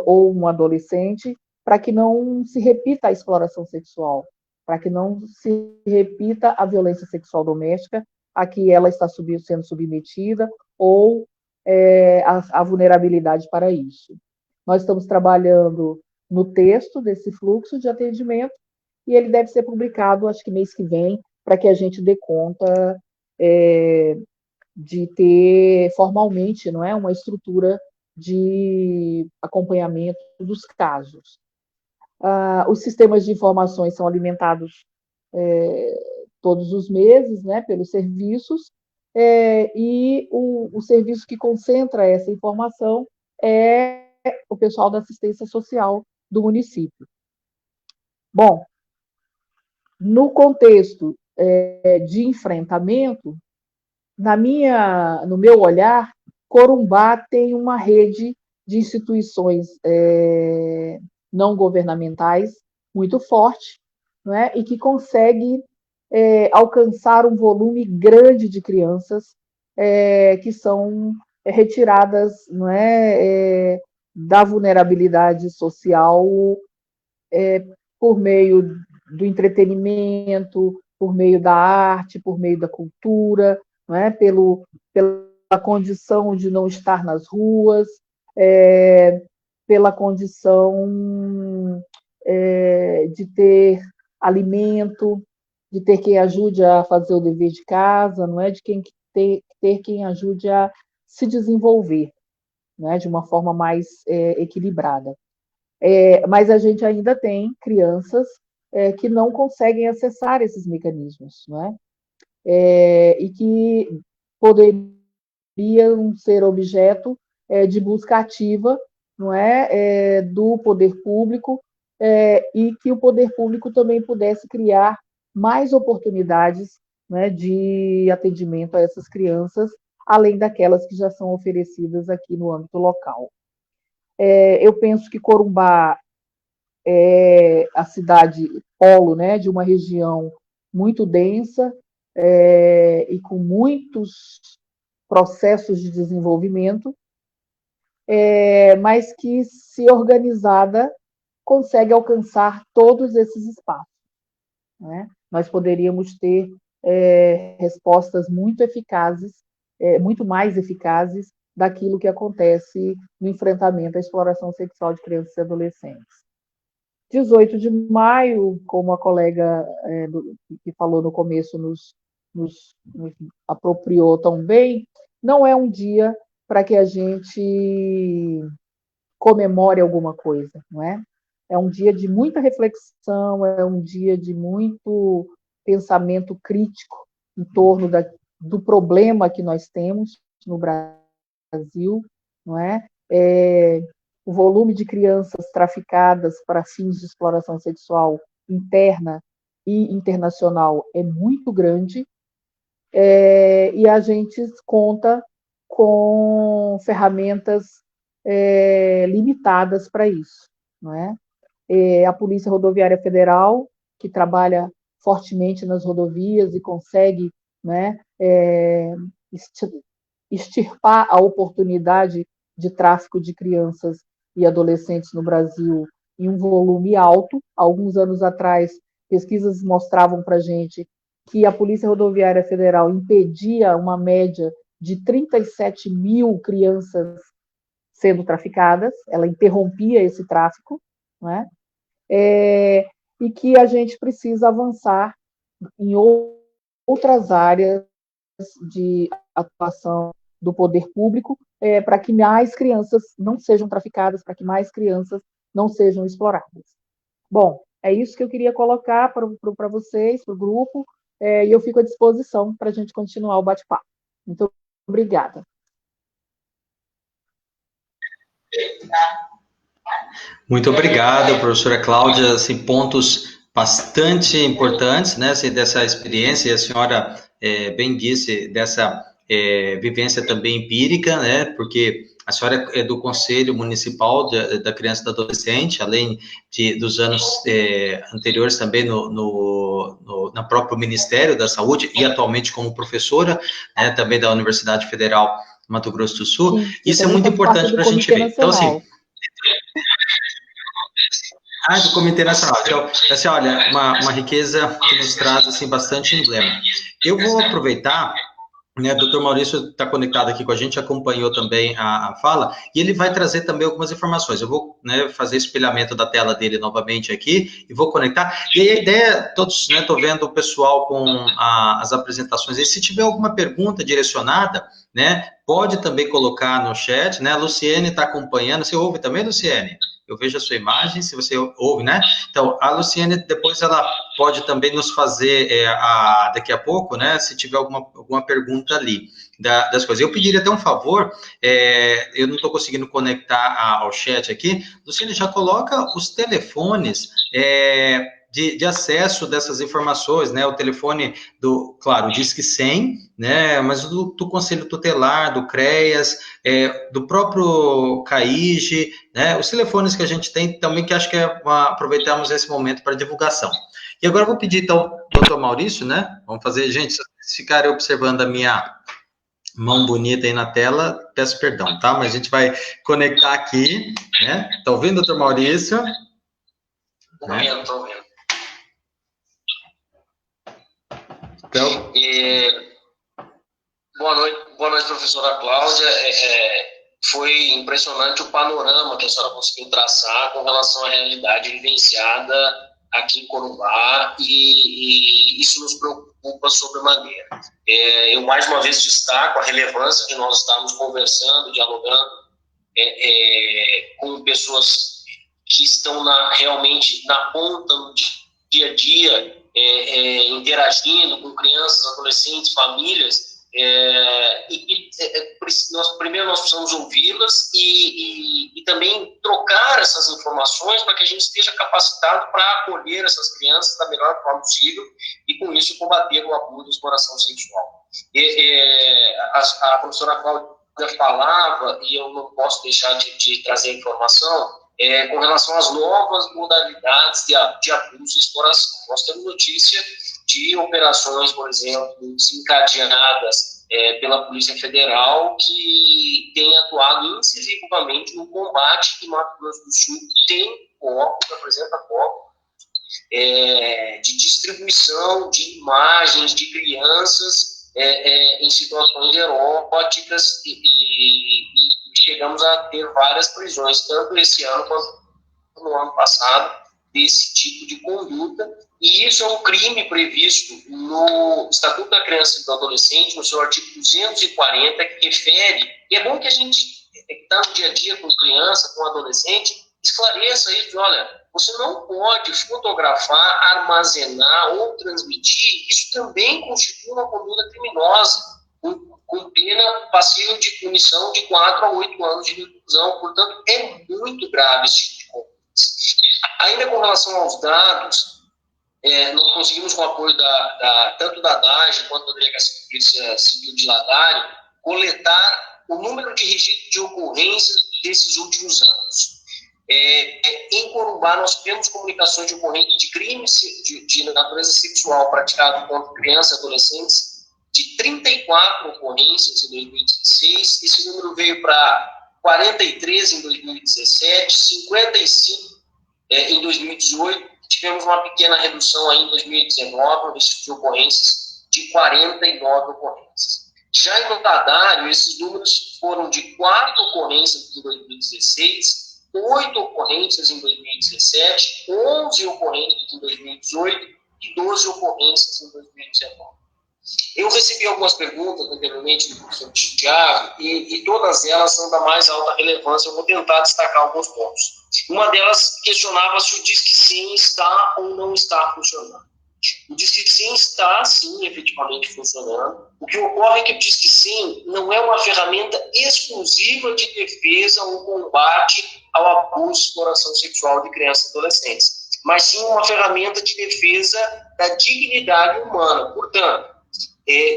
ou um adolescente, para que não se repita a exploração sexual, para que não se repita a violência sexual doméstica a que ela está sendo submetida, ou a vulnerabilidade para isso. Nós estamos trabalhando no texto desse fluxo de atendimento, e ele deve ser publicado, acho que mês que vem, para que a gente dê conta de ter formalmente, não é, uma estrutura de acompanhamento dos casos. Os sistemas de informações são alimentados todos os meses, né, pelos serviços, e o serviço que concentra essa informação é o pessoal da assistência social do município. Bom, no contexto de enfrentamento, no meu olhar, Corumbá tem uma rede de instituições não governamentais muito forte, né, e que consegue alcançar um volume grande de crianças que são retiradas, não é, da vulnerabilidade social por meio do entretenimento, por meio da arte, por meio da cultura, não é, pela condição de não estar nas ruas, pela condição de ter alimento, de ter quem ajude a fazer o dever de casa, não é, de ter quem ajude a se desenvolver, né, de uma forma mais equilibrada. Mas a gente ainda tem crianças que não conseguem acessar esses mecanismos, não é? E que poderiam ser objeto de busca ativa, não é, do poder público, e que o poder público também pudesse criar mais oportunidades, né, de atendimento a essas crianças, além daquelas que já são oferecidas aqui no âmbito local. Eu penso que Corumbá é a cidade polo, né, de uma região muito densa e com muitos processos de desenvolvimento, mas que, se organizada, consegue alcançar todos esses espaços, né? Nós poderíamos ter respostas muito eficazes, muito mais eficazes daquilo que acontece no enfrentamento à exploração sexual de crianças e adolescentes. 18 de maio, como a colega que falou no começo nos apropriou tão bem, não é um dia para que a gente comemore alguma coisa, não é? É um dia de muita reflexão, é um dia de muito pensamento crítico em torno do problema que nós temos no Brasil, não é? O volume de crianças traficadas para fins de exploração sexual interna e internacional é muito grande, e a gente conta com ferramentas limitadas para isso, não é? A Polícia Rodoviária Federal, que trabalha fortemente nas rodovias e consegue, né, extirpar a oportunidade de tráfico de crianças e adolescentes no Brasil em um volume alto. Alguns anos atrás, pesquisas mostravam para a gente que a Polícia Rodoviária Federal impedia uma média de 37 mil crianças sendo traficadas, ela interrompia esse tráfico, né? E que a gente precisa avançar em outras áreas de atuação do poder público, para que mais crianças não sejam traficadas, para que mais crianças não sejam exploradas. Bom, é isso que eu queria colocar para vocês, para o grupo, e eu fico à disposição para a gente continuar o bate-papo. Muito obrigada. Muito obrigado, professora Cláudia. Assim, pontos bastante importantes, né, assim, dessa experiência, e a senhora bem disse, dessa vivência também empírica, né, porque a senhora é do Conselho Municipal da Criança e do Adolescente, além dos anos anteriores também no próprio Ministério da Saúde, e atualmente como professora, né, também da Universidade Federal do Mato Grosso do Sul. Sim, isso é muito importante para a gente ver. Então, assim, do Comitê Nacional. Então, assim, olha, uma riqueza que nos traz, assim, bastante emblema. Eu vou aproveitar, né, o doutor Maurício está conectado aqui com a gente, acompanhou também a fala, e ele vai trazer também algumas informações. Eu vou, né, fazer espelhamento da tela dele novamente aqui, e vou conectar. E aí a ideia, todos, né, estou vendo o pessoal com as apresentações, e se tiver alguma pergunta direcionada, né, pode também colocar no chat, né, a Luciene está acompanhando. Você ouve também, Luciene? Eu vejo a sua imagem, se você ouve, né? Então, a Luciene, depois ela pode também nos fazer, daqui a pouco, né? Se tiver alguma pergunta ali das coisas. Eu pediria até um favor, eu não estou conseguindo conectar ao chat aqui. Luciene, já coloca os telefones de acesso dessas informações, né? O telefone claro, Disque 100, né? Mas do Conselho Tutelar, do CREAS, do próprio CAIGE, né? Os telefones que a gente tem também, que acho que aproveitarmos esse momento para divulgação. E agora eu vou pedir, então, doutor Maurício, né? Vamos fazer, gente, se vocês ficarem observando a minha mão bonita aí na tela, peço perdão, tá? Mas a gente vai conectar aqui, né? Tá ouvindo, doutor Maurício? Estou vendo. Então... Boa noite, professora Cláudia. Foi impressionante o panorama que a senhora conseguiu traçar com relação à realidade vivenciada aqui em Corumbá, e isso nos preocupa sobremaneira. Eu, mais uma vez, destaco a relevância de nós estarmos conversando, dialogando com pessoas que estão realmente na ponta, no dia a dia, interagindo com crianças, adolescentes, famílias, primeiro nós precisamos ouvi-las e também trocar essas informações para que a gente esteja capacitado para acolher essas crianças da melhor forma possível e, com isso, combater o abuso e exploração sexual. A professora Cláudia falava, e eu não posso deixar de trazer a informação, com relação às novas modalidades de abuso e exploração. Nós temos notícia de operações, por exemplo, desencadeadas pela Polícia Federal, que tem atuado incisivamente no combate que Mato Grosso do Sul apresenta foco, de distribuição de imagens de crianças em situações eróticas, e chegamos a ter várias prisões, tanto esse ano quanto no ano passado, desse tipo de conduta, e isso é um crime previsto no Estatuto da Criança e do Adolescente, no seu artigo 240, que refere, e é bom que a gente, que está no dia a dia com criança, com adolescente, esclareça isso. Olha, você não pode fotografar, armazenar ou transmitir, isso também constitui uma conduta criminosa, com pena passível de punição de 4 a 8 anos de reclusão. Portanto, é muito grave esse tipo de conduta. Ainda com relação aos dados, nós conseguimos, com o apoio tanto da DAGE quanto da Delegacia de Polícia Civil de Ladário, coletar o número de registros de ocorrências desses últimos anos. Em Corumbá, nós temos comunicações de ocorrência de crimes de natureza sexual praticados contra crianças e adolescentes de 34 ocorrências em 2016, esse número veio para 43 em 2017, 55 em 2018, tivemos uma pequena redução aí em 2019, no registro de ocorrências de 49 ocorrências. Já em notadário, esses números foram de 4 ocorrências em 2016, 8 ocorrências em 2017, 11 ocorrências em 2018 e 12 ocorrências em 2019. Eu recebi algumas perguntas anteriormente do professor Tiago e todas elas são da mais alta relevância. Eu vou tentar destacar alguns pontos. Uma delas questionava se o Disque 100 está ou não está funcionando. O Disque 100 está, sim, efetivamente funcionando. O que ocorre é que o Disque 100 não é uma ferramenta exclusiva de defesa ou combate ao abuso e exploração sexual de crianças e adolescentes, mas sim uma ferramenta de defesa da dignidade humana. Portanto,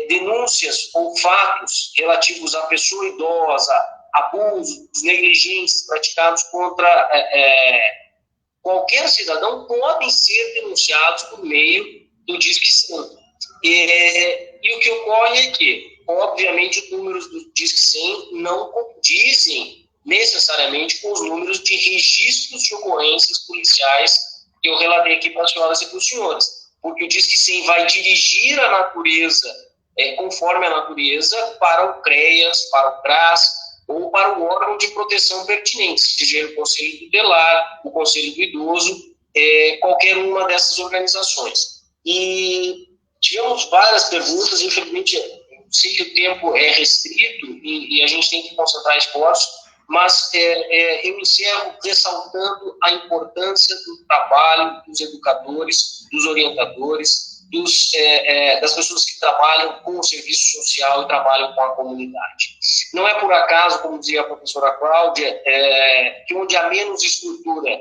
denúncias ou fatos relativos à pessoa idosa, abusos, negligências praticados contra qualquer cidadão podem ser denunciados por meio do Disque 100. E o que ocorre é que, obviamente, os números do Disque 100 não condizem necessariamente com os números de registros de ocorrências policiais que eu relatei aqui para as senhoras e para os senhores, porque o Disque 100 vai dirigir a natureza, conforme a natureza, para o CREAS, para o CRAS, ou para o órgão de proteção pertinente, seja o Conselho Tutelar, o Conselho do Idoso, qualquer uma dessas organizações. E tivemos várias perguntas, infelizmente, sei que o tempo é restrito e a gente tem que concentrar esforços, mas eu encerro ressaltando a importância do trabalho dos educadores, dos orientadores, das pessoas que trabalham com o serviço social e trabalham com a comunidade. Não é por acaso, como dizia a professora Cláudia, que onde há menos estrutura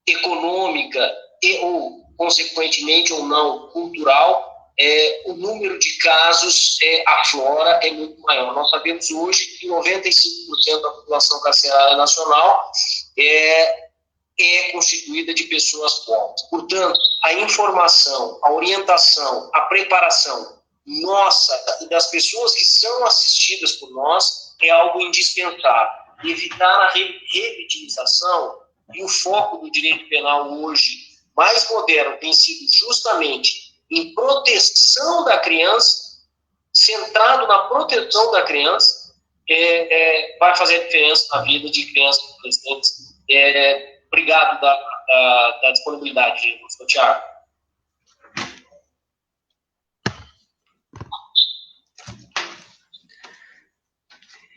econômica ou, consequentemente ou não, cultural, o número de casos aflora é muito maior. Nós sabemos hoje que 95% da população carcerária nacional é constituída de pessoas pobres. Portanto, a informação, a orientação, a preparação nossa e das pessoas que são assistidas por nós é algo indispensável. Evitar a revitimização e o foco do direito penal hoje mais moderno tem sido justamente em proteção da criança, centrado na proteção da criança, vai fazer a diferença na vida de crianças e adolescentes. Obrigado da disponibilidade, professor Tiago.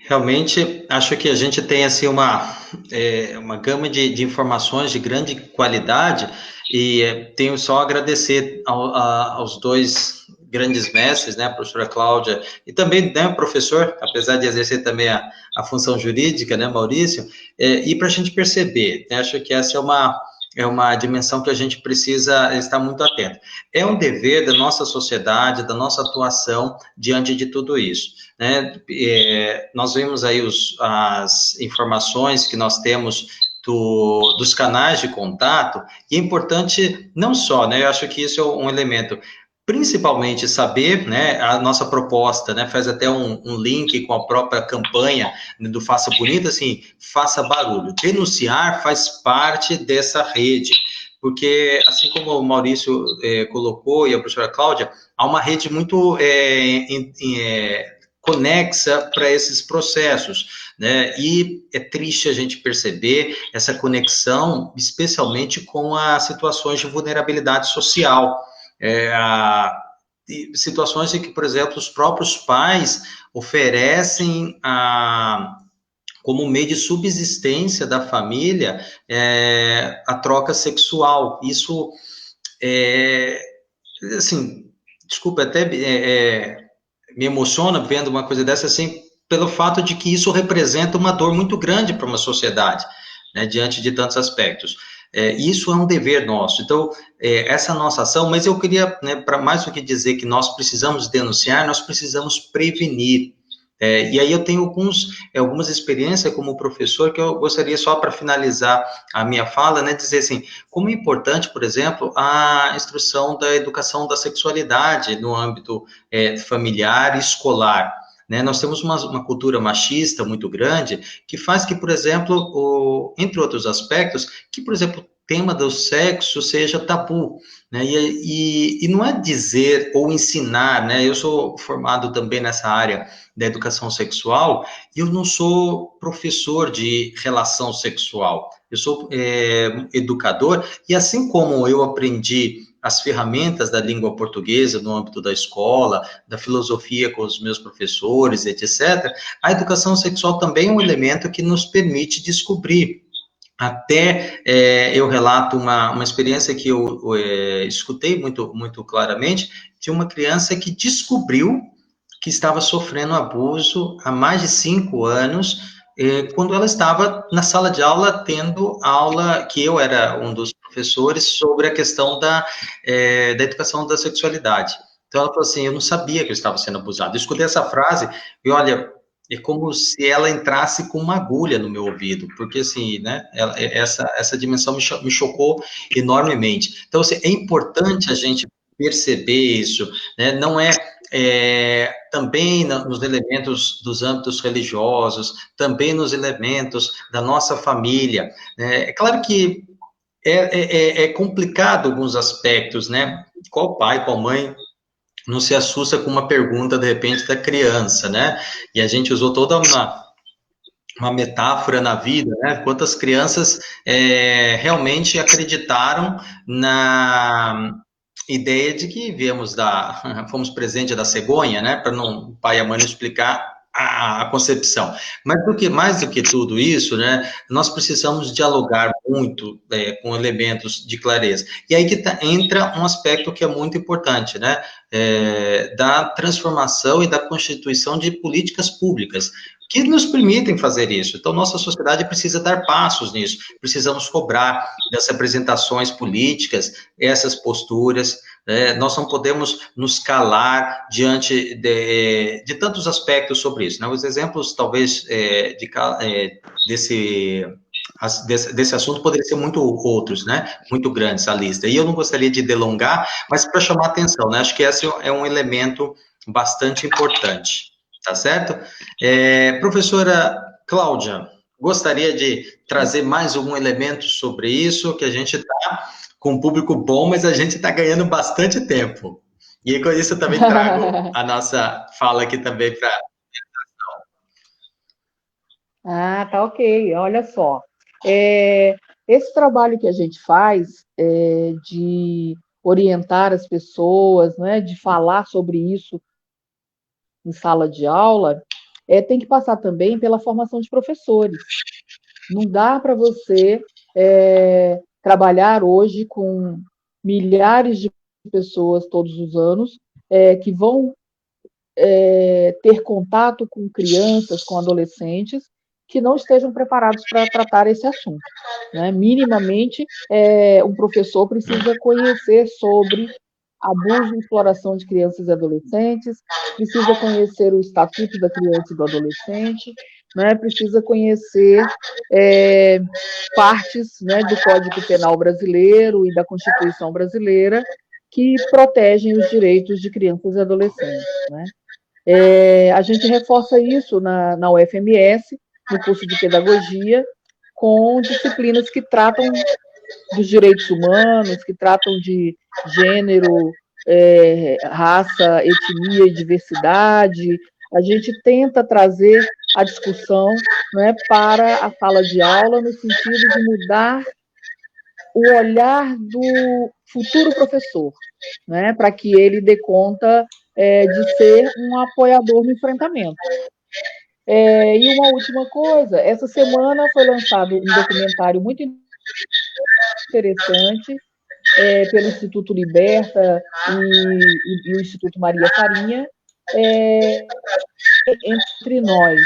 Realmente, acho que a gente tem assim, uma gama de informações de grande qualidade e tenho só a agradecer aos dois grandes mestres, né, a professora Cláudia e também, né, o professor, apesar de exercer também a função jurídica, né, Maurício, e para a gente perceber, né, acho que essa é uma dimensão que a gente precisa estar muito atento. É um dever da nossa sociedade, da nossa atuação diante de tudo isso, né? Nós vimos aí as informações que nós temos dos canais de contato, e é importante não só, né, eu acho que isso é um elemento, principalmente saber, né, a nossa proposta, né, faz até um link com a própria campanha do Faça Bonito, assim, faça barulho. Denunciar faz parte dessa rede, porque, assim como o Maurício colocou e a professora Cláudia, há uma rede muito conexa para esses processos, né, e é triste a gente perceber essa conexão, especialmente com as situações de vulnerabilidade social, situações em que, por exemplo, os próprios pais oferecem como meio de subsistência da família a troca sexual. Isso assim, desculpa, até me emociona vendo uma coisa dessa, assim, pelo fato de que isso representa uma dor muito grande para uma sociedade, né, diante de tantos aspectos. Isso é um dever nosso. Então, essa nossa ação, mas eu queria, né, para mais do que dizer que nós precisamos denunciar, nós precisamos prevenir. E aí eu tenho alguns algumas experiências como professor que eu gostaria só para finalizar a minha fala, né, dizer assim, como é importante, por exemplo, a instrução da educação da sexualidade no âmbito familiar e escolar. Né? Nós temos uma cultura machista muito grande que faz que, por exemplo, entre outros aspectos, que, por exemplo, o tema do sexo seja tabu, né? E não é dizer ou ensinar, né? Eu sou formado também nessa área da educação sexual e eu não sou professor de relação sexual, eu sou educador e assim como eu aprendi as ferramentas da língua portuguesa no âmbito da escola, da filosofia com os meus professores, etc., a educação sexual também é um elemento que nos permite descobrir. Até eu relato uma experiência que eu escutei muito claramente de uma criança que descobriu que estava sofrendo abuso há mais de 5 anos, quando ela estava na sala de aula, tendo aula, que eu era um dos professores, sobre a questão da educação da sexualidade. Então, ela falou assim, eu não sabia que eu estava sendo abusado. Eu escutei essa frase e, olha, é como se ela entrasse com uma agulha no meu ouvido, porque, assim, né, essa dimensão me chocou enormemente. Então, assim, é importante a gente perceber isso, né? Não também nos elementos dos âmbitos religiosos, também nos elementos da nossa família. É claro que é complicado alguns aspectos, né? Qual pai, qual mãe não se assusta com uma pergunta, de repente, da criança, né? E a gente usou toda uma metáfora na vida, né? Quantas crianças realmente acreditaram na ideia de que fomos presente da cegonha, né? Para não o pai e a mãe não explicar a concepção. Mas mais do que tudo isso, né? Nós precisamos dialogar muito com elementos de clareza. E aí que entra um aspecto que é muito importante, né? Da transformação e da constituição de políticas públicas que nos permitem fazer isso. Então, nossa sociedade precisa dar passos nisso. Precisamos cobrar das representações políticas essas posturas. Nós não podemos nos calar diante de tantos aspectos sobre isso. Né? Os exemplos, talvez, desse assunto poderiam ser muito outros, né? Muito grandes a lista. E eu não gostaria de delongar, mas para chamar atenção, né? Acho que esse é um elemento bastante importante. Tá certo? Professora Cláudia, gostaria de trazer mais algum elemento sobre isso, que a gente está com um público bom, mas a gente está ganhando bastante tempo. E com isso eu também trago a nossa fala aqui também para... Ah, tá ok. Olha só. Esse trabalho que a gente faz de orientar as pessoas, né, de falar sobre isso em sala de aula, tem que passar também pela formação de professores. Não dá para você trabalhar hoje com milhares de pessoas todos os anos que vão ter contato com crianças, com adolescentes, que não estejam preparados para tratar esse assunto. Né? Minimamente, um professor precisa conhecer sobre abuso e exploração de crianças e adolescentes, precisa conhecer o Estatuto da Criança e do Adolescente, né? Precisa conhecer partes, né, do Código Penal brasileiro e da Constituição brasileira que protegem os direitos de crianças e adolescentes. Né? A gente reforça isso na UFMS, no curso de pedagogia, com disciplinas que tratam dos direitos humanos, que tratam de gênero, raça, etnia e diversidade. A gente tenta trazer a discussão, né, para a sala de aula, no sentido de mudar o olhar do futuro professor, né, para que ele dê conta de ser um apoiador no enfrentamento. E uma última coisa, essa semana foi lançado um documentário muito interessante pelo Instituto Liberta e o Instituto Maria Farinha, Entre Nós.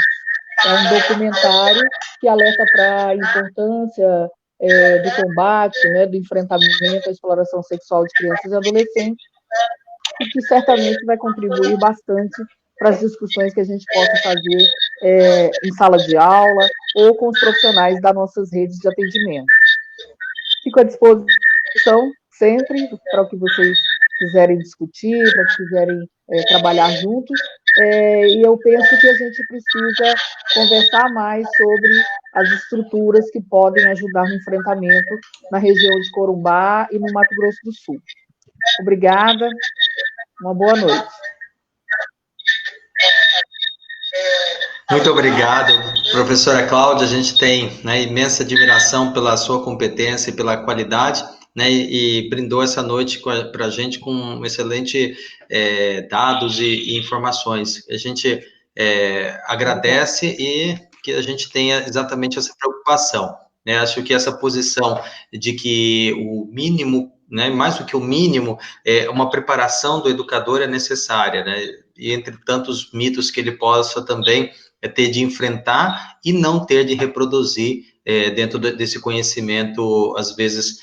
É um documentário que alerta para a importância do combate, né, do enfrentamento à exploração sexual de crianças e adolescentes, e que certamente vai contribuir bastante para as discussões que a gente possa fazer em sala de aula ou com os profissionais das nossas redes de atendimento. Fico à disposição sempre para o que vocês quiserem discutir, para o que quiserem trabalhar juntos, e eu penso que a gente precisa conversar mais sobre as estruturas que podem ajudar no enfrentamento na região de Corumbá e no Mato Grosso do Sul. Obrigada, uma boa noite. Muito obrigado, professora Cláudia. A gente tem, né, imensa admiração pela sua competência e pela qualidade, né, e brindou essa noite para a gente com excelente dados e informações. A gente agradece e que a gente tenha exatamente essa preocupação, né? Acho que essa posição de que o mínimo, né, mais do que o mínimo, uma preparação do educador é necessária, né? E entre tantos mitos que ele possa também ter de enfrentar e não ter de reproduzir dentro desse conhecimento, às vezes,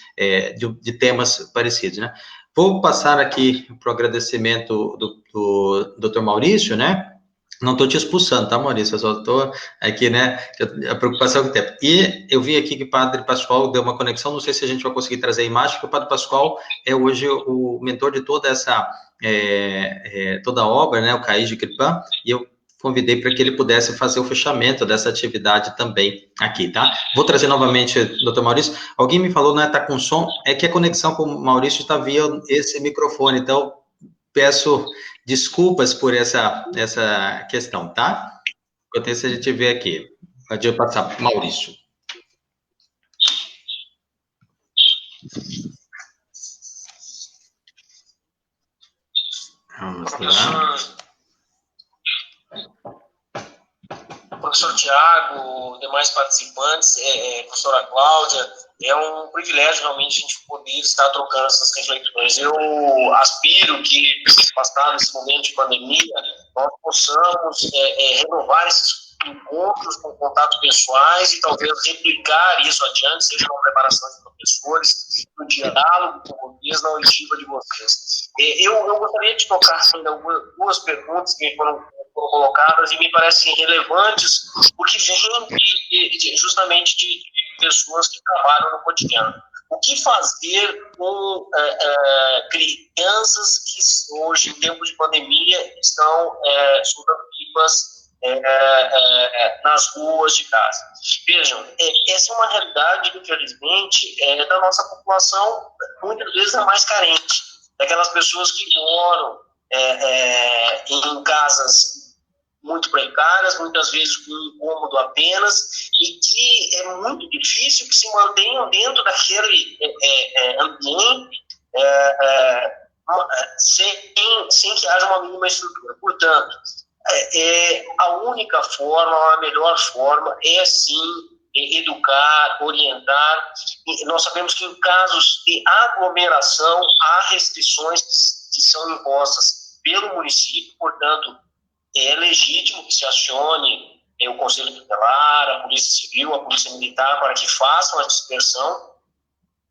de temas parecidos, né? Vou passar aqui para o agradecimento do Dr. Maurício, né? Não estou te expulsando, tá, Maurício? Eu só estou aqui, né? A preocupação com o tempo. E eu vi aqui que o Padre Pascoal deu uma conexão, não sei se a gente vai conseguir trazer a imagem, porque o Padre Pascoal é hoje o mentor de toda essa, toda a obra, né? O CAIS de Cripã, e eu convidei para que ele pudesse fazer o fechamento dessa atividade também aqui, tá? Vou trazer novamente o doutor Maurício. Alguém me falou, né, tá com som, é que a conexão com o Maurício está via esse microfone, então peço desculpas por essa questão, tá? Enquanto isso a gente vê aqui. Pode passar, Maurício. Vamos lá. Professor Tiago, demais participantes, professora Cláudia, é um privilégio realmente a gente poder estar trocando essas reflexões. Eu aspiro que, passado esse momento de pandemia, nós possamos renovar esses encontros com contatos pessoais e talvez replicar isso adiante, seja na preparação de professores, no diálogo com vocês, na auditiva de vocês. Eu gostaria de tocar ainda duas perguntas que foram colocadas e me parecem relevantes, porque vem justamente de pessoas que trabalham no cotidiano. O que fazer com crianças que hoje, em tempo de pandemia, estão soltando pipas nas ruas de casa? Vejam, essa é uma realidade, infelizmente, da nossa população, muitas vezes a mais carente, daquelas pessoas que moram em casas muito precárias, muitas vezes com um cômodo apenas, e que é muito difícil que se mantenham dentro daquele ambiente sem que haja uma mínima estrutura. Portanto, a única forma, a melhor forma é sim educar, orientar. Nós sabemos que em casos de aglomeração há restrições que são impostas pelo município, portanto, é legítimo que se acione o Conselho Tutelar, a Polícia Civil, a Polícia Militar, para que façam a dispersão,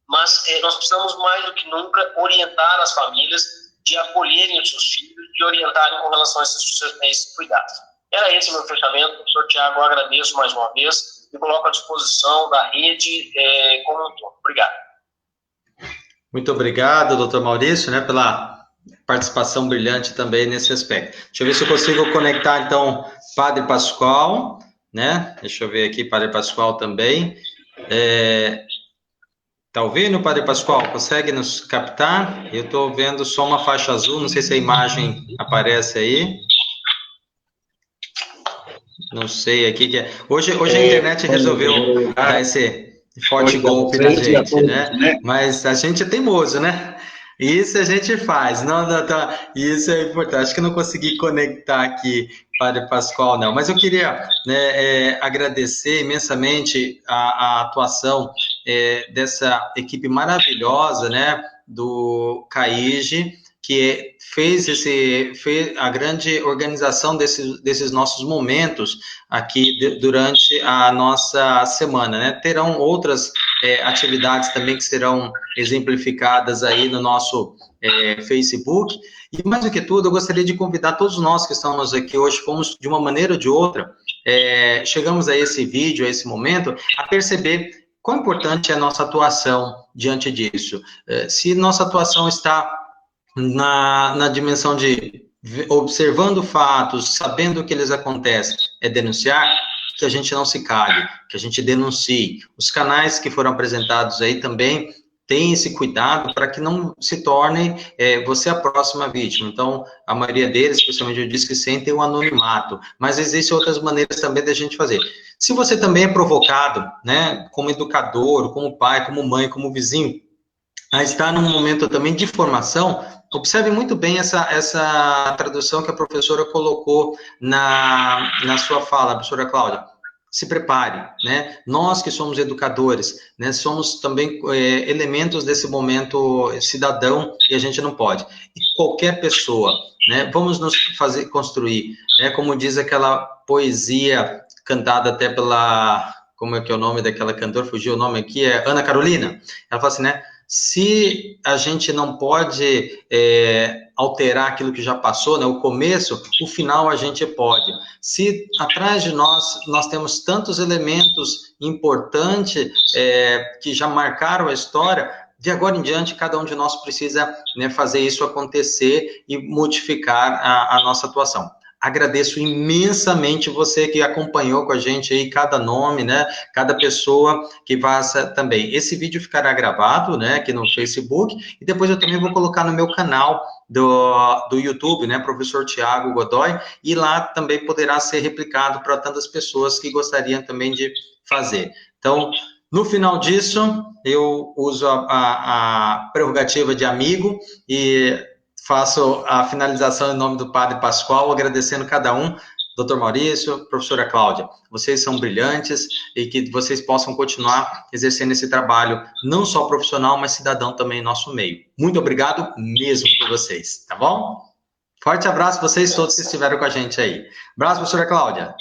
mas nós precisamos mais do que nunca orientar as famílias de acolherem os seus filhos e orientarem com relação a esses cuidados. Era esse meu fechamento, professor Tiago, eu agradeço mais uma vez e coloco à disposição da rede como um todo. Obrigado. Muito obrigado, doutor Maurício, né, pela participação brilhante também nesse aspecto. Deixa eu ver se eu consigo conectar, então, Padre Pascoal, né? Deixa eu ver aqui, Padre Pascoal também. Tá ouvindo, Padre Pascoal? Consegue nos captar? Eu estou vendo só uma faixa azul, não sei se a imagem aparece aí. Não sei aqui. Hoje a internet resolveu dar esse forte golpe na gente, né? Mas a gente é teimoso, né? Isso a gente faz, isso é importante. Acho que não consegui conectar aqui, Padre Pascoal, não. Mas eu queria, né, agradecer imensamente a atuação dessa equipe maravilhosa, né, do CAIGE, que fez a grande organização desses nossos momentos aqui durante a nossa semana, né? Terão outras atividades também que serão exemplificadas aí no nosso Facebook. E mais do que tudo, eu gostaria de convidar todos nós que estamos aqui hoje, fomos de uma maneira ou de outra, chegamos a esse vídeo, a esse momento, a perceber quão importante é a nossa atuação diante disso. Se nossa atuação está na dimensão de observando fatos, sabendo que eles acontecem, é denunciar, que a gente não se cale, que a gente denuncie. Os canais que foram apresentados aí também têm esse cuidado para que não se torne você a próxima vítima. Então, a maioria deles, especialmente eu disse que sentem o anonimato, mas existem outras maneiras também da gente fazer. Se você também é provocado, né, como educador, como pai, como mãe, como vizinho, a estar num momento também de formação, observe muito bem essa tradução que a professora colocou na sua fala, a professora Cláudia. Se prepare, né? Nós que somos educadores, né, somos também elementos desse momento cidadão e a gente não pode. E qualquer pessoa, né? Vamos nos fazer construir, né? Como diz aquela poesia cantada até pela, como é que é o nome daquela cantora? Fugiu o nome aqui, é Ana Carolina. Ela fala assim, né? Se a gente não pode alterar aquilo que já passou, né, o começo, o final a gente pode. Se atrás de nós temos tantos elementos importantes que já marcaram a história, de agora em diante, cada um de nós precisa, né, fazer isso acontecer e modificar a nossa atuação. Agradeço imensamente você que acompanhou com a gente aí, cada nome, né, cada pessoa que passa também. Esse vídeo ficará gravado, né, aqui no Facebook, e depois eu também vou colocar no meu canal do YouTube, né, Professor Tiago Godoy, e lá também poderá ser replicado para tantas pessoas que gostariam também de fazer. Então, no final disso, eu uso a prerrogativa de amigo e faço a finalização em nome do Padre Pascoal, agradecendo cada um, Dr. Maurício, professora Cláudia. Vocês são brilhantes e que vocês possam continuar exercendo esse trabalho, não só profissional, mas cidadão também em nosso meio. Muito obrigado mesmo por vocês, tá bom? Forte abraço a vocês todos que estiveram com a gente aí. Abraço, professora Cláudia.